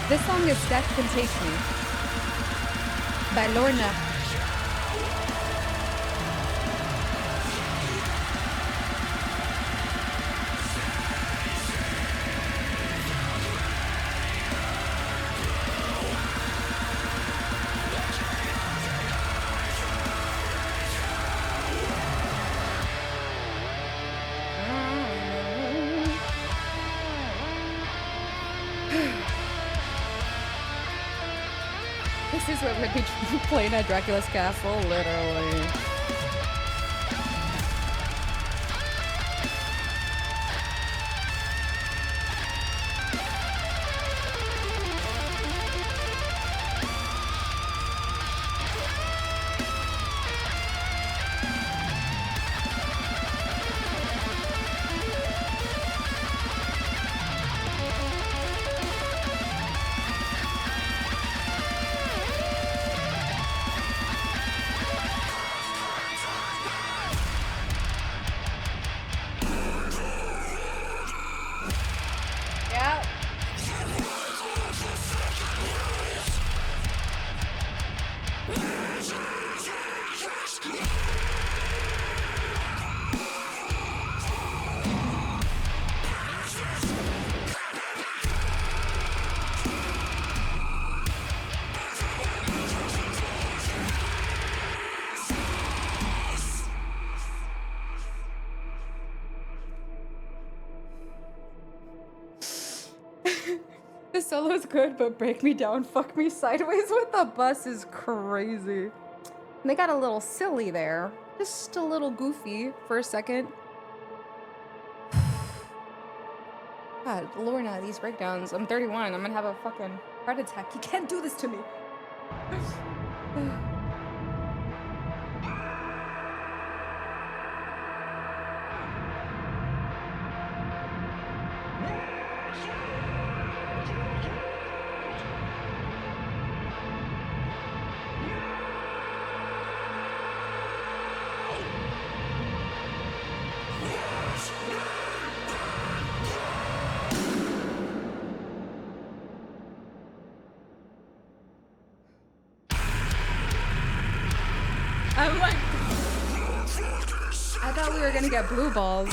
this song is Death Can Take Me by Lorna. This is what would be playing at Dracula's castle, literally. Yeah. The solo's good, but break me down, fuck me sideways with the bus is crazy. They got a little silly there. Just a little goofy for a second. God, Lorna, these breakdowns. I'm 31. I'm gonna have a fucking heart attack. You can't do this to me. I'm like, I thought we were gonna get blue balls.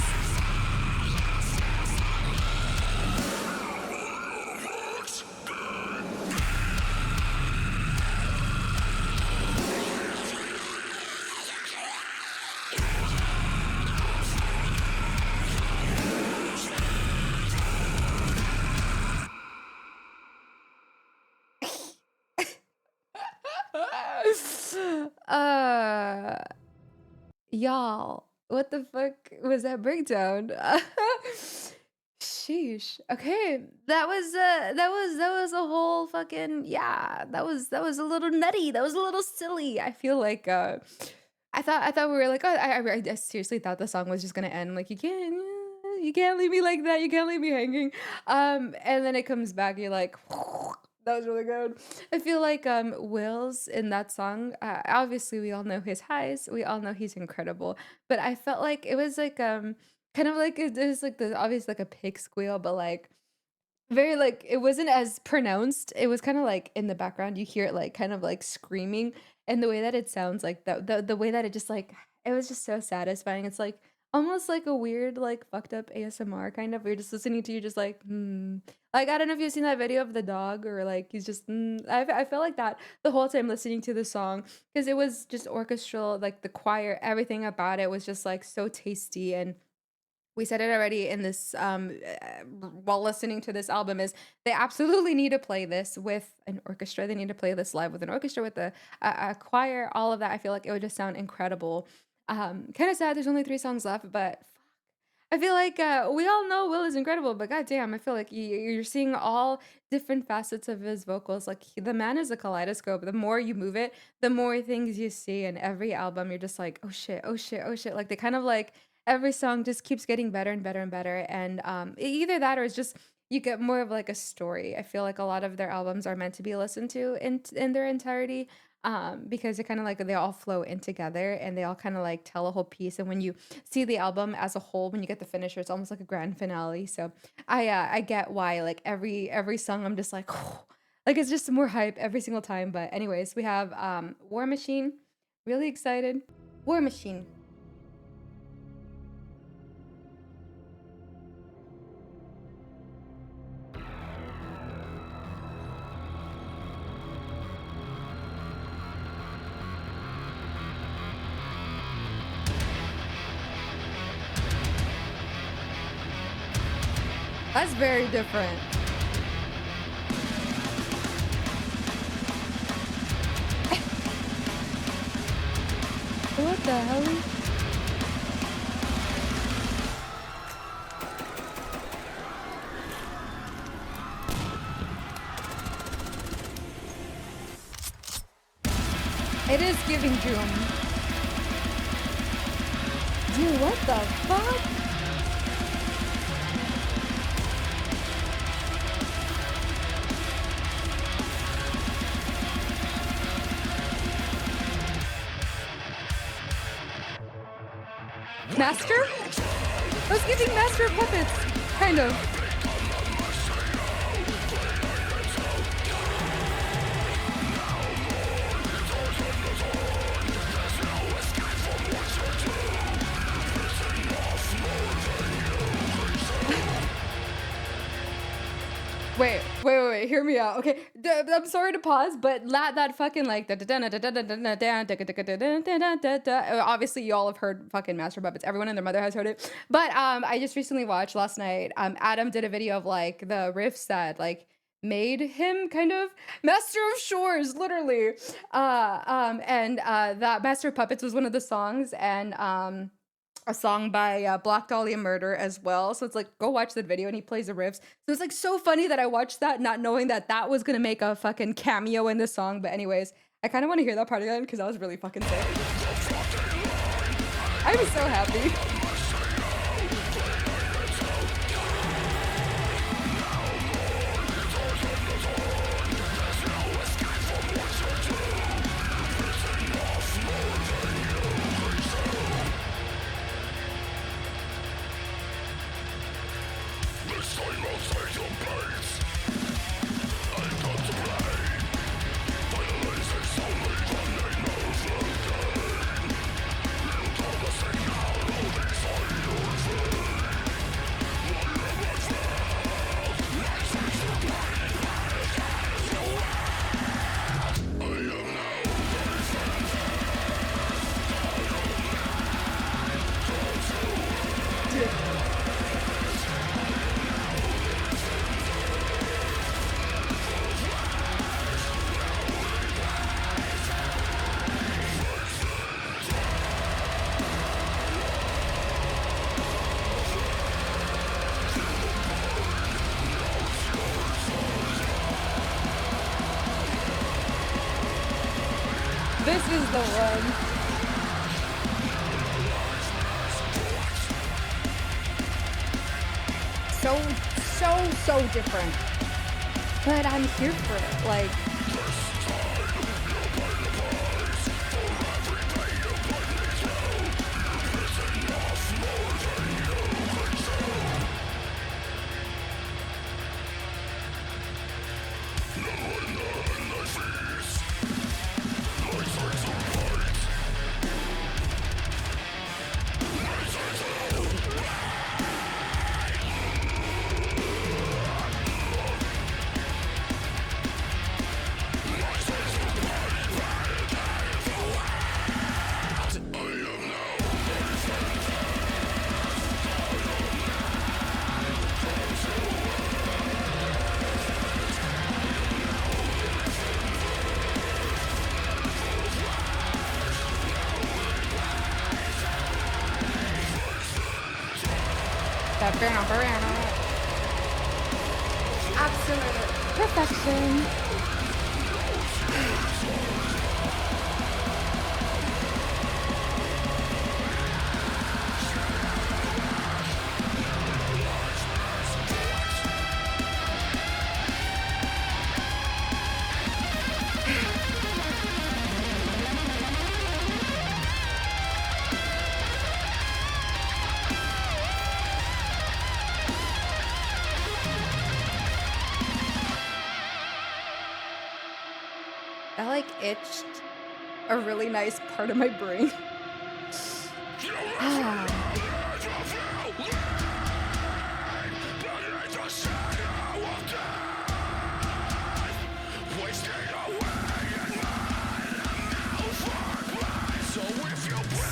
uh Y'all, what the fuck was that breakdown? Sheesh. Okay, that was a whole fucking, yeah. That was a little nutty. That was a little silly. I feel like I thought we were like, oh, I seriously thought the song was just gonna end like, you can't leave me like that. You can't leave me hanging. And then it comes back. You're like, that was really good. I feel like Will's in that song. Obviously, we all know his highs. We all know he's incredible. But I felt like it was like kind of like it was like the obvious like a pig squeal, but like very like it wasn't as pronounced. It was kind of like in the background. You hear it like kind of like screaming, and the way that it sounds, like the way that it just like it was just so satisfying. It's like almost like a weird like fucked up ASMR kind of. Where you're just listening to you just like like I don't know if you've seen that video of the dog or like he's just I felt like that the whole time listening to the song because it was just orchestral, like the choir, everything about it was just like so tasty. And we said it already in this while listening to this album is they absolutely need to play this with an orchestra. They need to play this live with an orchestra with a choir, all of that. I feel like it would just sound incredible. Kind of sad there's only 3 songs left, but I feel like we all know Will is incredible, but goddamn, I feel like you're seeing all different facets of his vocals. Like the man is a kaleidoscope. The more you move it, the more things you see. And every album, you're just like, oh shit, oh shit, oh shit. Like they kind of like every song just keeps getting better and better and better. And either that or it's just you get more of like a story. I feel like a lot of their albums are meant to be listened to in their entirety. Because they kind of like they all flow in together and they all kind of like tell a whole piece. And when you see the album as a whole, when you get the finisher, it's almost like a grand finale. So I get why like every song I'm just like like it's just more hype every single time. But anyways, we have War Machine. Really excited. War Machine. That's very different. What the hell? It is giving Doom. Dude, what the fuck? Master? I was giving Master of Puppets, kind of. Wait, hear me out. Okay, I'm sorry to pause, but that fucking like obviously you all have heard fucking Master Puppets. Everyone and their mother has heard it. But I just recently watched last night. Adam did a video of like the riffs that like made him kind of Master of Shores, literally. And that Master of Puppets was one of the songs, and a song by Black Dahlia Murder as well. So it's like, go watch that video and he plays the riffs. So it's like so funny that I watched that not knowing that that was gonna make a fucking cameo in the song. But anyways, I kind of want to hear that part again because that was really fucking sick. I was so happy. This is the one. So different. But I'm here for it. Like, absolute perfection. like itched a really nice part of my brain. Ah.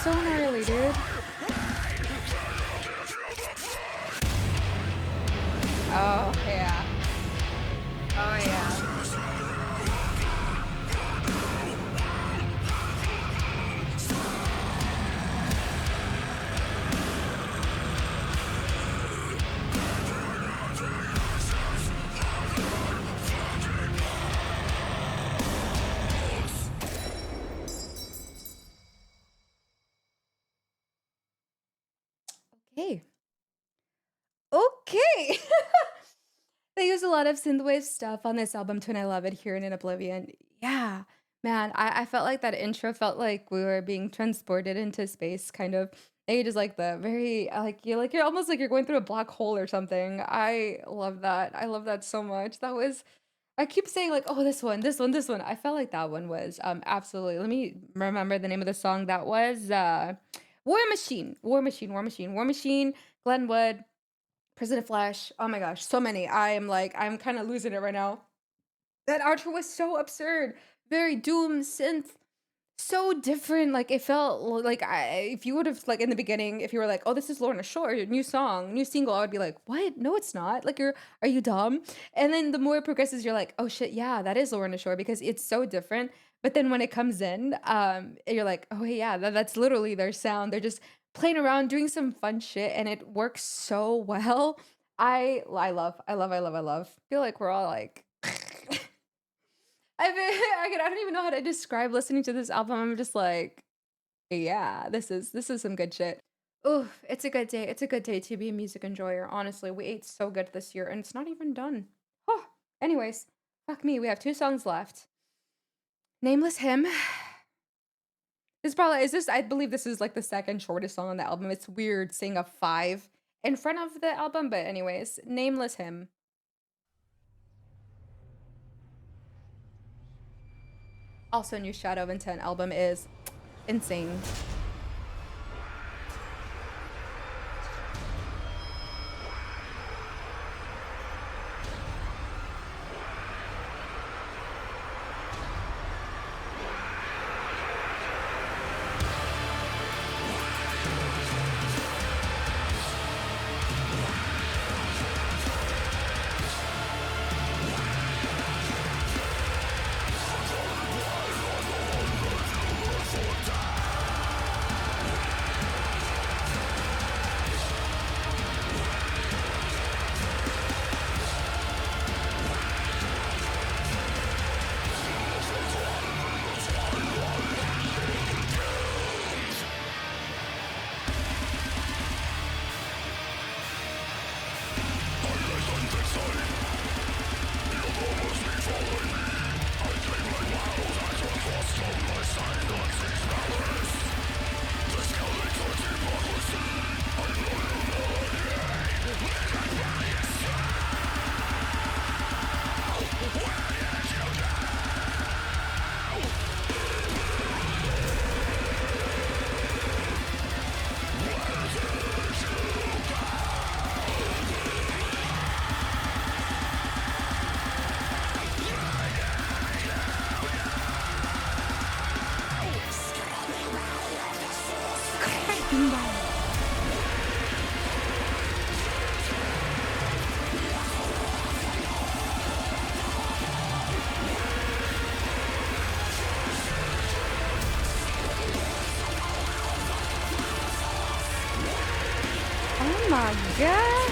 So gnarly, dude. Oh, yeah. Oh, yeah. Okay. Okay. They use a lot of synthwave stuff on this album too, and I love it here and in Oblivion. Yeah, man, I felt like that intro felt like we were being transported into space, kind of. They just like the very you're almost like you're going through a black hole or something. I love that. I love that so much. That was I keep saying like, oh, this one, this one, this one. I felt like that one was absolutely. Let me remember the name of the song. That was War Machine, War Machine, War Machine, War Machine, Glenwood. President Flash. Oh my gosh, so many. I'm kind of losing it right now. That outro was so absurd. Very doom synth. So different. Like it felt like if you would have like in the beginning, if you were like, "Oh, this is Lorna Shore, new song, new single," I would be like, "What? No, it's not. Like are you dumb?" And then the more it progresses, you're like, "Oh shit, yeah, that is Lorna Shore because it's so different." But then when it comes in, you're like, "Oh hey, yeah, that's literally their sound. They're just playing around, doing some fun shit, and it works so well." I love. Feel like we're all like I don't even know how to describe listening to this album. I'm just like, yeah, this is some good shit. Ooh, it's a good day. It's a good day to be a music enjoyer. Honestly, we ate so good this year, and it's not even done. Oh, anyways, fuck me. We have 2 songs left. Nameless Hymn. I believe this is like the second shortest song on the album. It's weird seeing a 5 in front of the album, but anyways, Nameless Hymn. Also, new Shadow of Intent album is insane. Oh my god.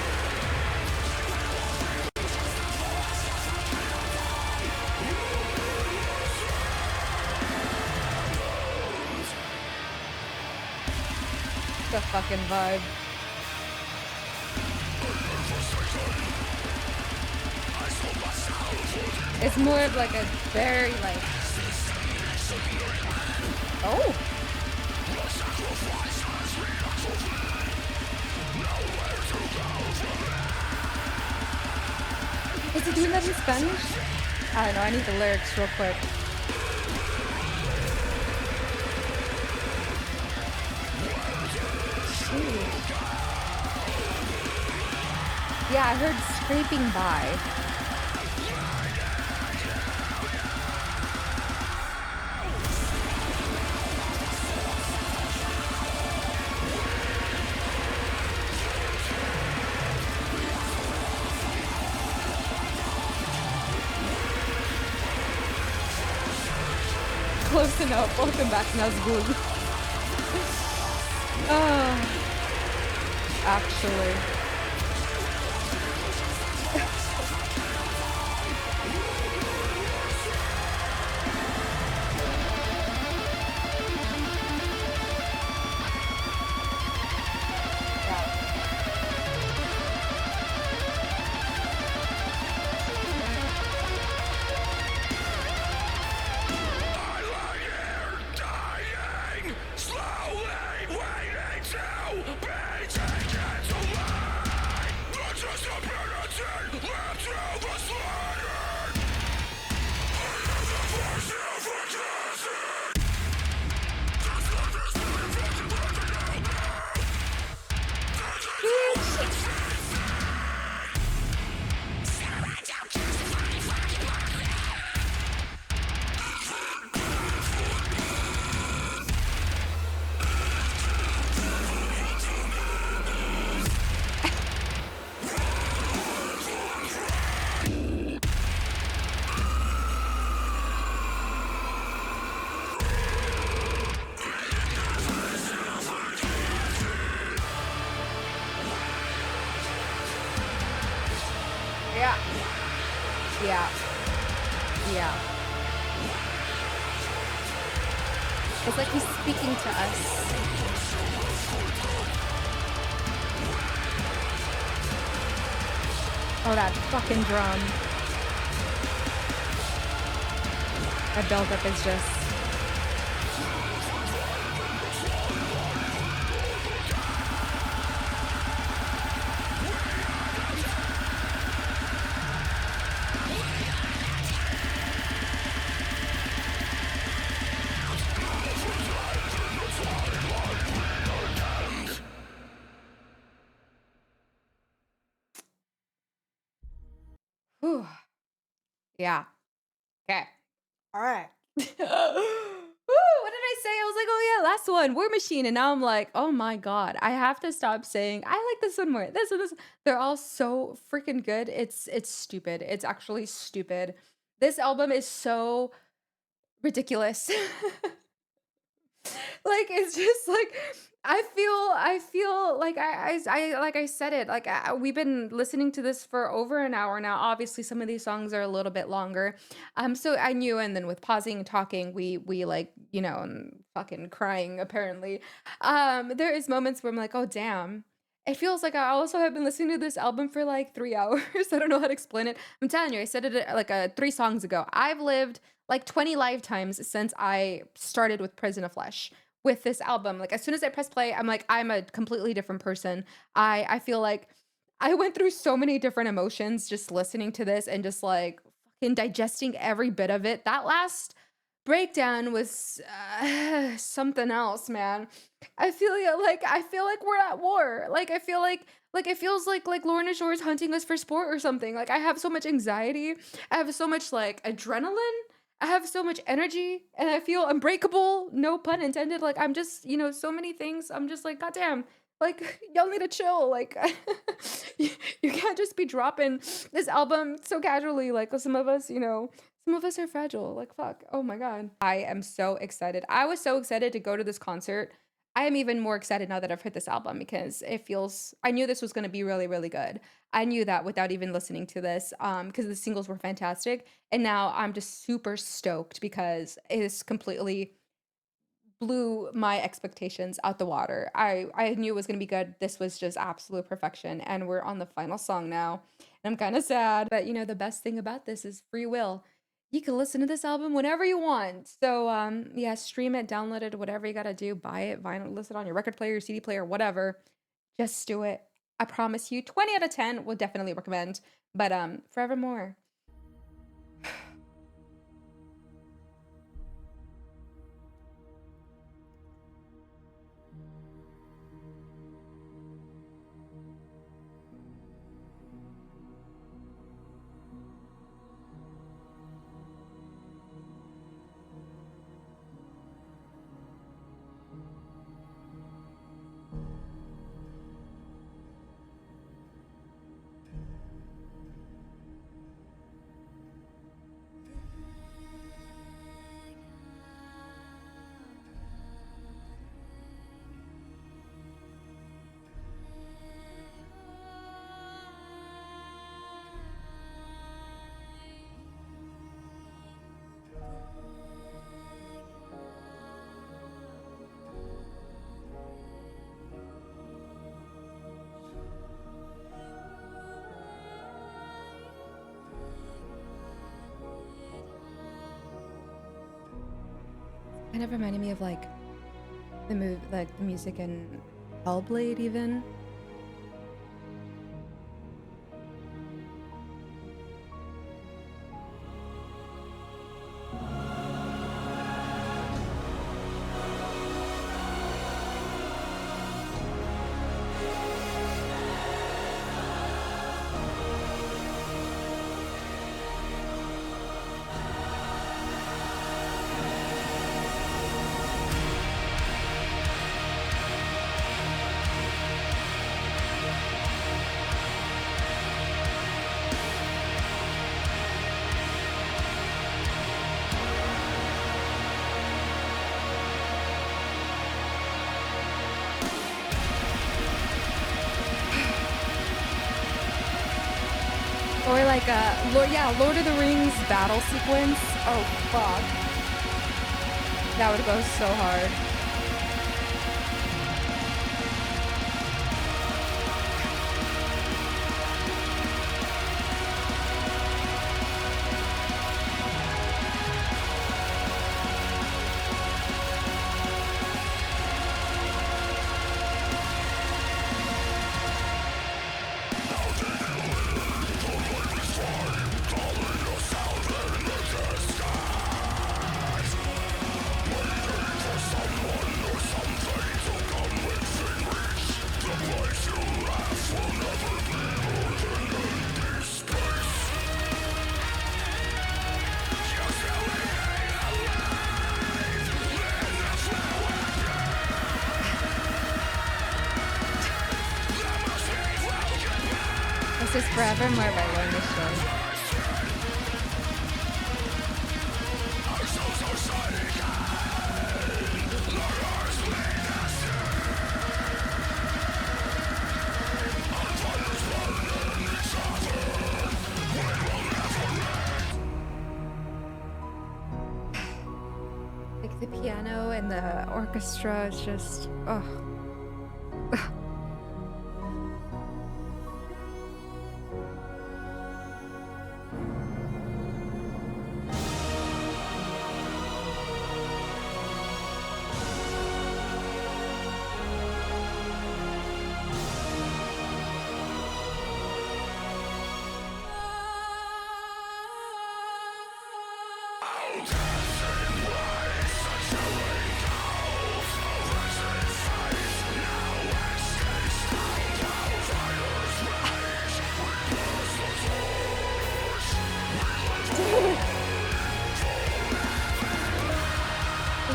The fucking vibe. It's more of like a very like oh. Is he doing that in Spanish? I don't know, I need the lyrics real quick. Yeah, I heard scraping by. Close enough. Welcome back, Nazgul. Oh, actually. Yeah. Yeah. Yeah. It's like he's speaking to us. Oh, that fucking drum. That buildup is just... Whew. Yeah. Okay. All right. Woo, what did I say? I was like, oh yeah, last one, War Machine. And now I'm like, oh my God, I have to stop saying, I like this one more. This and this. They're all so freaking good. It's stupid. It's actually stupid. This album is so ridiculous. Like, it's just like I feel like I like I said it, like we've been listening to this for over an hour now. Obviously, some of these songs are a little bit longer. So I knew, and then with pausing and talking, we like, and fucking crying apparently. There is moments where I'm like, oh damn. It feels like I also have been listening to this album for like 3 hours. I don't know how to explain it. I'm telling you, I said it like 3 songs ago. I've lived like 20 lifetimes since I started with Prison of Flesh with this album. Like as soon as I press play, I'm like, I'm a completely different person. I feel like I went through so many different emotions just listening to this and just like fucking digesting every bit of it. That last breakdown was something else, man. I feel like we're at war. Like I feel like it feels like Lorna Shore is hunting us for sport or something. Like I have so much anxiety. I have so much like adrenaline. I have so much energy and I feel unbreakable, no pun intended. Like I'm just, so many things. I'm just like, goddamn, like y'all need to chill. Like you can't just be dropping this album so casually. Like some of us, some of us are fragile. Like fuck. Oh my god. I am so excited. I was so excited to go to this concert. I am even more excited now that I've heard this album because I knew this was going to be really, really good. I knew that without even listening to this, because the singles were fantastic. And now I'm just super stoked because it is completely blew my expectations out the water. I knew it was gonna be good. This was just absolute perfection, and we're on the final song now. And I'm kind of sad, but the best thing about this is free will. You can listen to this album whenever you want. So yeah, stream it, download it, whatever you gotta do, buy it, vinyl, listen on your record player, CD player, whatever. Just do it. I promise you, 20 out of 10 will definitely recommend. But Forevermore. Kind of reminded me of like the music in Hellblade even. Or like Lord of the Rings battle sequence. Oh fuck. That would go so hard. This is Forevermore by Lorna. Like the piano and the orchestra is just, oh.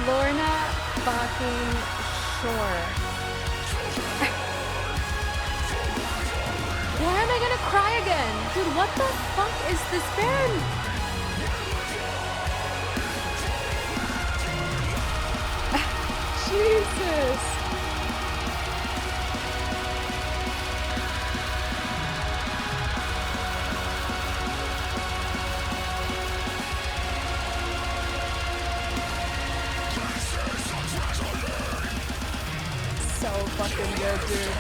Lorna fucking Shore. Why am I gonna cry again? Dude, what the fuck is this band? Jesus. So fucking good, dude.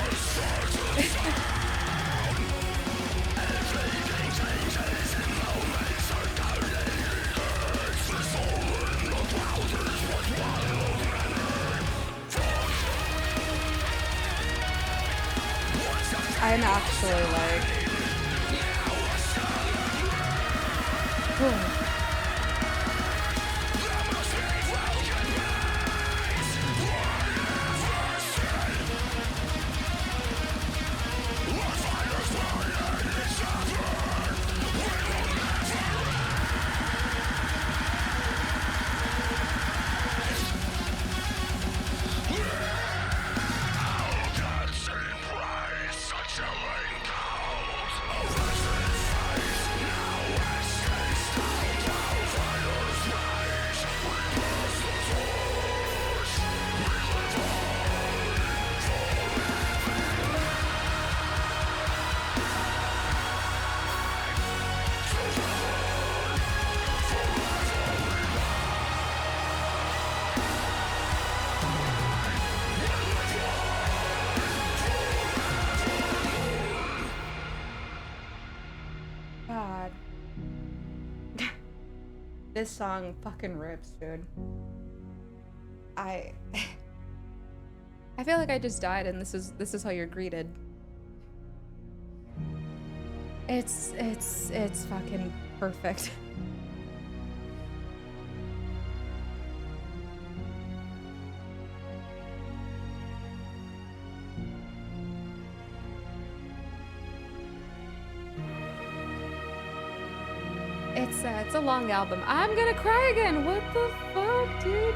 I'm actually like, God. This song fucking rips, dude. I I feel like I just died and this is how you're greeted. It's fucking perfect. It's a long album. I'm gonna cry again. What the fuck, dude?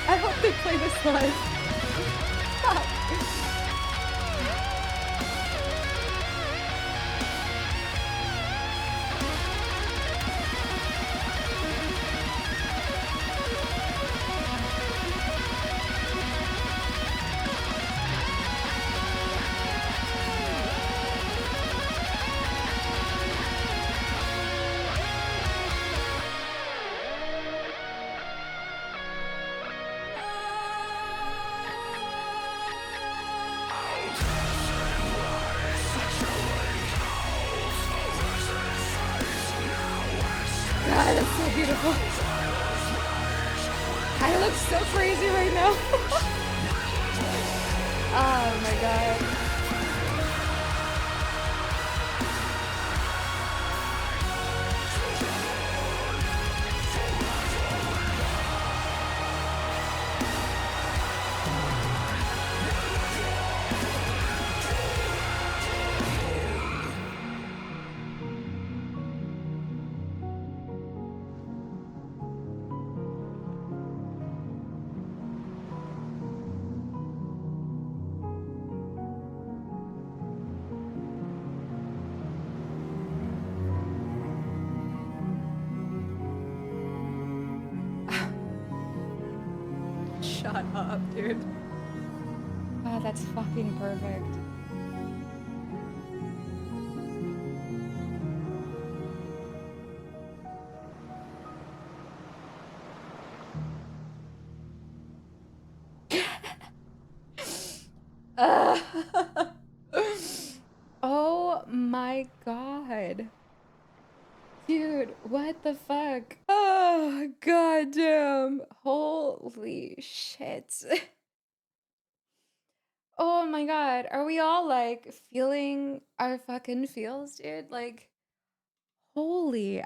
I hope they play this live. Fuck. God, that's so beautiful. I look so crazy right now. Oh my god. Shut up, dude. God, that's fucking perfect. Oh my god. Dude, what the fuck? Oh, goddamn. Holy shit. Oh my god. Are we all like feeling our fucking feels, dude? Like, holy.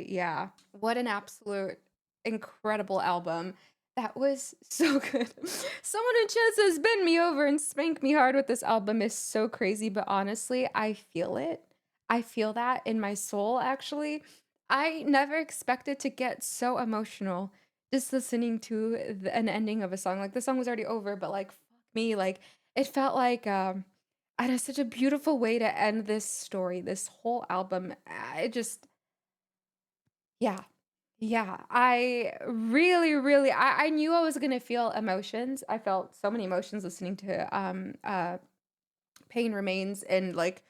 Yeah. What an absolute incredible album. That was so good. Someone in chat says, bend me over and spank me hard with this album is so crazy, but honestly, I feel it. I feel that in my soul, actually. I never expected to get so emotional just listening to an ending of a song. Like, the song was already over, but like, fuck me. Like, it felt like, I know, such a beautiful way to end this story, this whole album. I just, yeah. Yeah, I really, really, I knew I was gonna feel emotions. I felt so many emotions listening to Pain Remains and like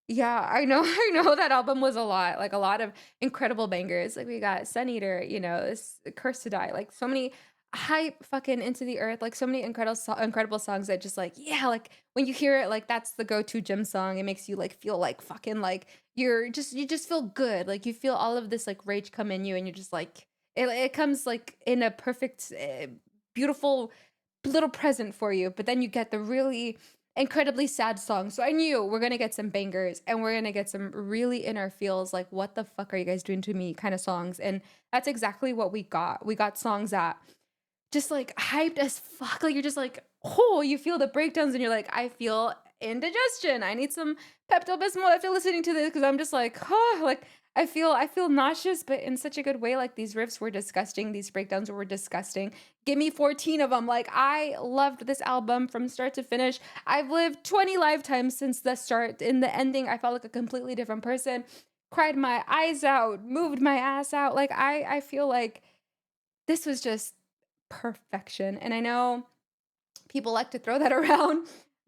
yeah, I know, I know that album was a lot, like a lot of incredible bangers. Like we got Sun Eater, you know, this Curse to Die, like so many hype fucking Into the Earth, like so many incredible songs that just like, yeah, like when you hear it, like that's the go-to gym song. It makes you like feel like fucking like you just feel good. Like you feel all of this like rage come in you and you're just like it comes like in a perfect beautiful little present for you, but then you get the really incredibly sad songs. So I knew we're gonna get some bangers and we're gonna get some really inner feels like what the fuck are you guys doing to me kind of songs. And that's exactly what we got. We got songs that just like hyped as fuck. Like you're just like, oh, you feel the breakdowns and you're like, I feel indigestion. I need some Pepto Bismol after listening to this because I'm just like, oh, like I feel nauseous, but in such a good way. Like these riffs were disgusting, these breakdowns were disgusting. Give me 14 of them. Like I loved this album from start to finish. I've lived 20 lifetimes since the start. In the ending, I felt like a completely different person. Cried my eyes out, moved my ass out. Like I feel like this was just perfection. And I know people like to throw that around,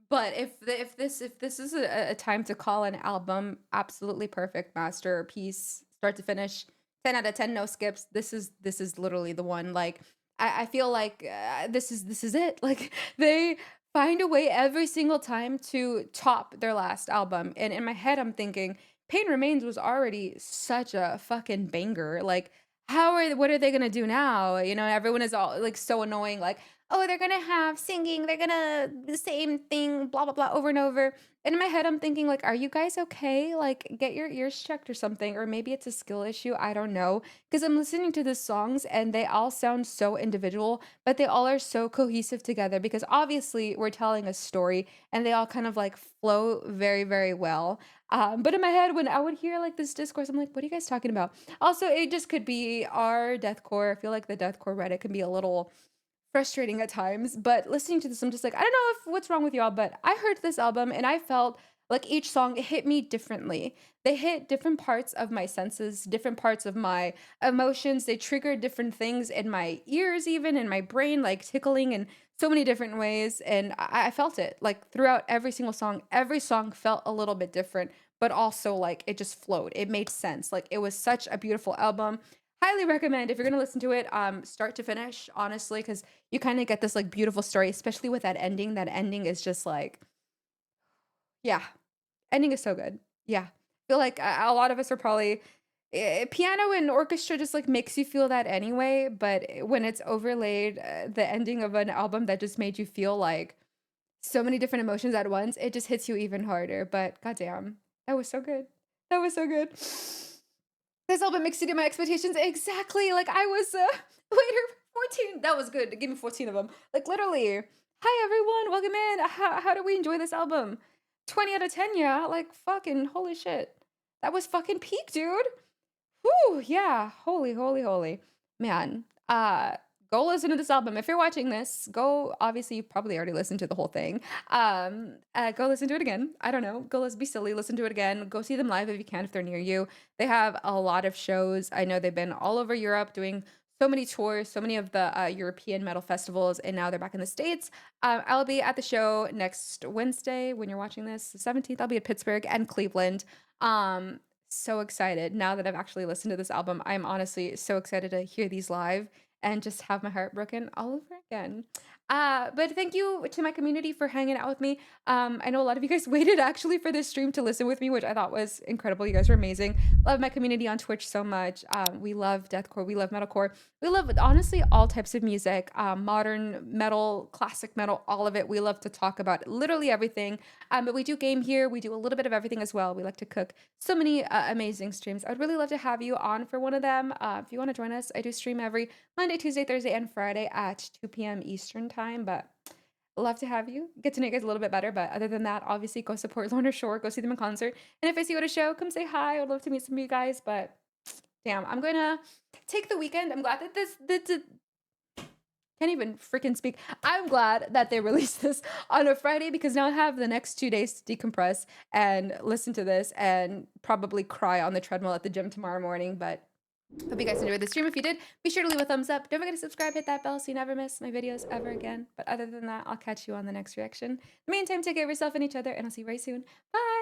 but if this is a time to call an album absolutely perfect masterpiece, start to finish, 10 out of 10, no skips. This is literally the one. Like I feel like this is it. Like they find a way every single time to top their last album. And in my head, I'm thinking, Pain Remains was already such a fucking banger. Like what are they gonna do now? You know, everyone is all like so annoying, like, oh, they're gonna have singing, they're gonna the same thing, blah blah blah over and over. And in my head, I'm thinking, like, are you guys okay? Like, get your ears checked or something, or maybe it's a skill issue. I don't know. Because I'm listening to the songs and they all sound so individual, but they all are so cohesive together because obviously we're telling a story and they all kind of like flow very, very well. But in my head, when I would hear like this discourse, I'm like, what are you guys talking about? Also, it just could be our deathcore. I feel like the deathcore Reddit can be a little frustrating at times, but listening to this, I'm just like, I don't know if what's wrong with y'all, but I heard this album and I felt like each song hit me differently. They hit different parts of my senses, different parts of my emotions. They triggered different things in my ears, even in my brain, like tickling in so many different ways. And I felt it like throughout every single song. Every song felt a little bit different, but also like it just flowed. It made sense. Like it was such a beautiful album. Highly recommend if you're gonna listen to it, start to finish, honestly, because you kind of get this like beautiful story, especially with that ending. That ending is just like, yeah, ending is so good. Yeah, feel like a lot of us are probably piano and orchestra just like makes you feel that anyway. But when it's overlaid, the ending of an album that just made you feel like so many different emotions at once, it just hits you even harder. But goddamn, that was so good. That was so good. This album exceeded my expectations exactly. Like I was later 14. That was good. Give me 14 of them. Like literally. Hi everyone, welcome in. How do we enjoy this album? 20 out of 10, yeah. Like fucking holy shit. That was fucking peak, dude. Whew, yeah. Holy, holy, holy. Man. Go listen to this album. If you're watching this, go obviously you probably already listened to the whole thing. Go listen to it again. I don't know. Go let's be silly, listen to it again. Go see them live if you can, if they're near you. They have a lot of shows. I know they've been all over Europe doing so many tours, so many of the European metal festivals, and now they're back in the States. I'll be at the show next Wednesday when you're watching this, the 17th. I'll be at Pittsburgh and Cleveland. So excited now that I've actually listened to this album. I'm honestly so excited to hear these live and just have my heart broken all over again. But thank you to my community for hanging out with me. I know a lot of you guys waited actually for this stream to listen with me, which I thought was incredible. You guys are amazing. Love my community on Twitch so much. We love deathcore, we love metalcore, we love honestly all types of music, modern metal, classic metal, all of it. We love to talk about literally everything. But we do game here. We do a little bit of everything as well. We like to cook. So many amazing streams. I would really love to have you on for one of them. If you want to join us, I do stream every Monday, Tuesday, Thursday, and Friday at 2 p.m. Eastern time. But love to have you. Get to know you guys a little bit better. But other than that, obviously go support Lorna Shore. Go see them in concert. And if I see you at a show, come say hi. I would love to meet some of you guys. But damn, I'm going to take the weekend. I'm glad that this can't even freaking speak. I'm glad that they released this on a Friday because now I have the next 2 days to decompress and listen to this and probably cry on the treadmill at the gym tomorrow morning. But hope you guys enjoyed the stream. If you did, be sure to leave a thumbs up. Don't forget to subscribe, hit that bell so you never miss my videos ever again. But other than that, I'll catch you on the next reaction. In the meantime, take care of yourself and each other, and I'll see you very soon. Bye!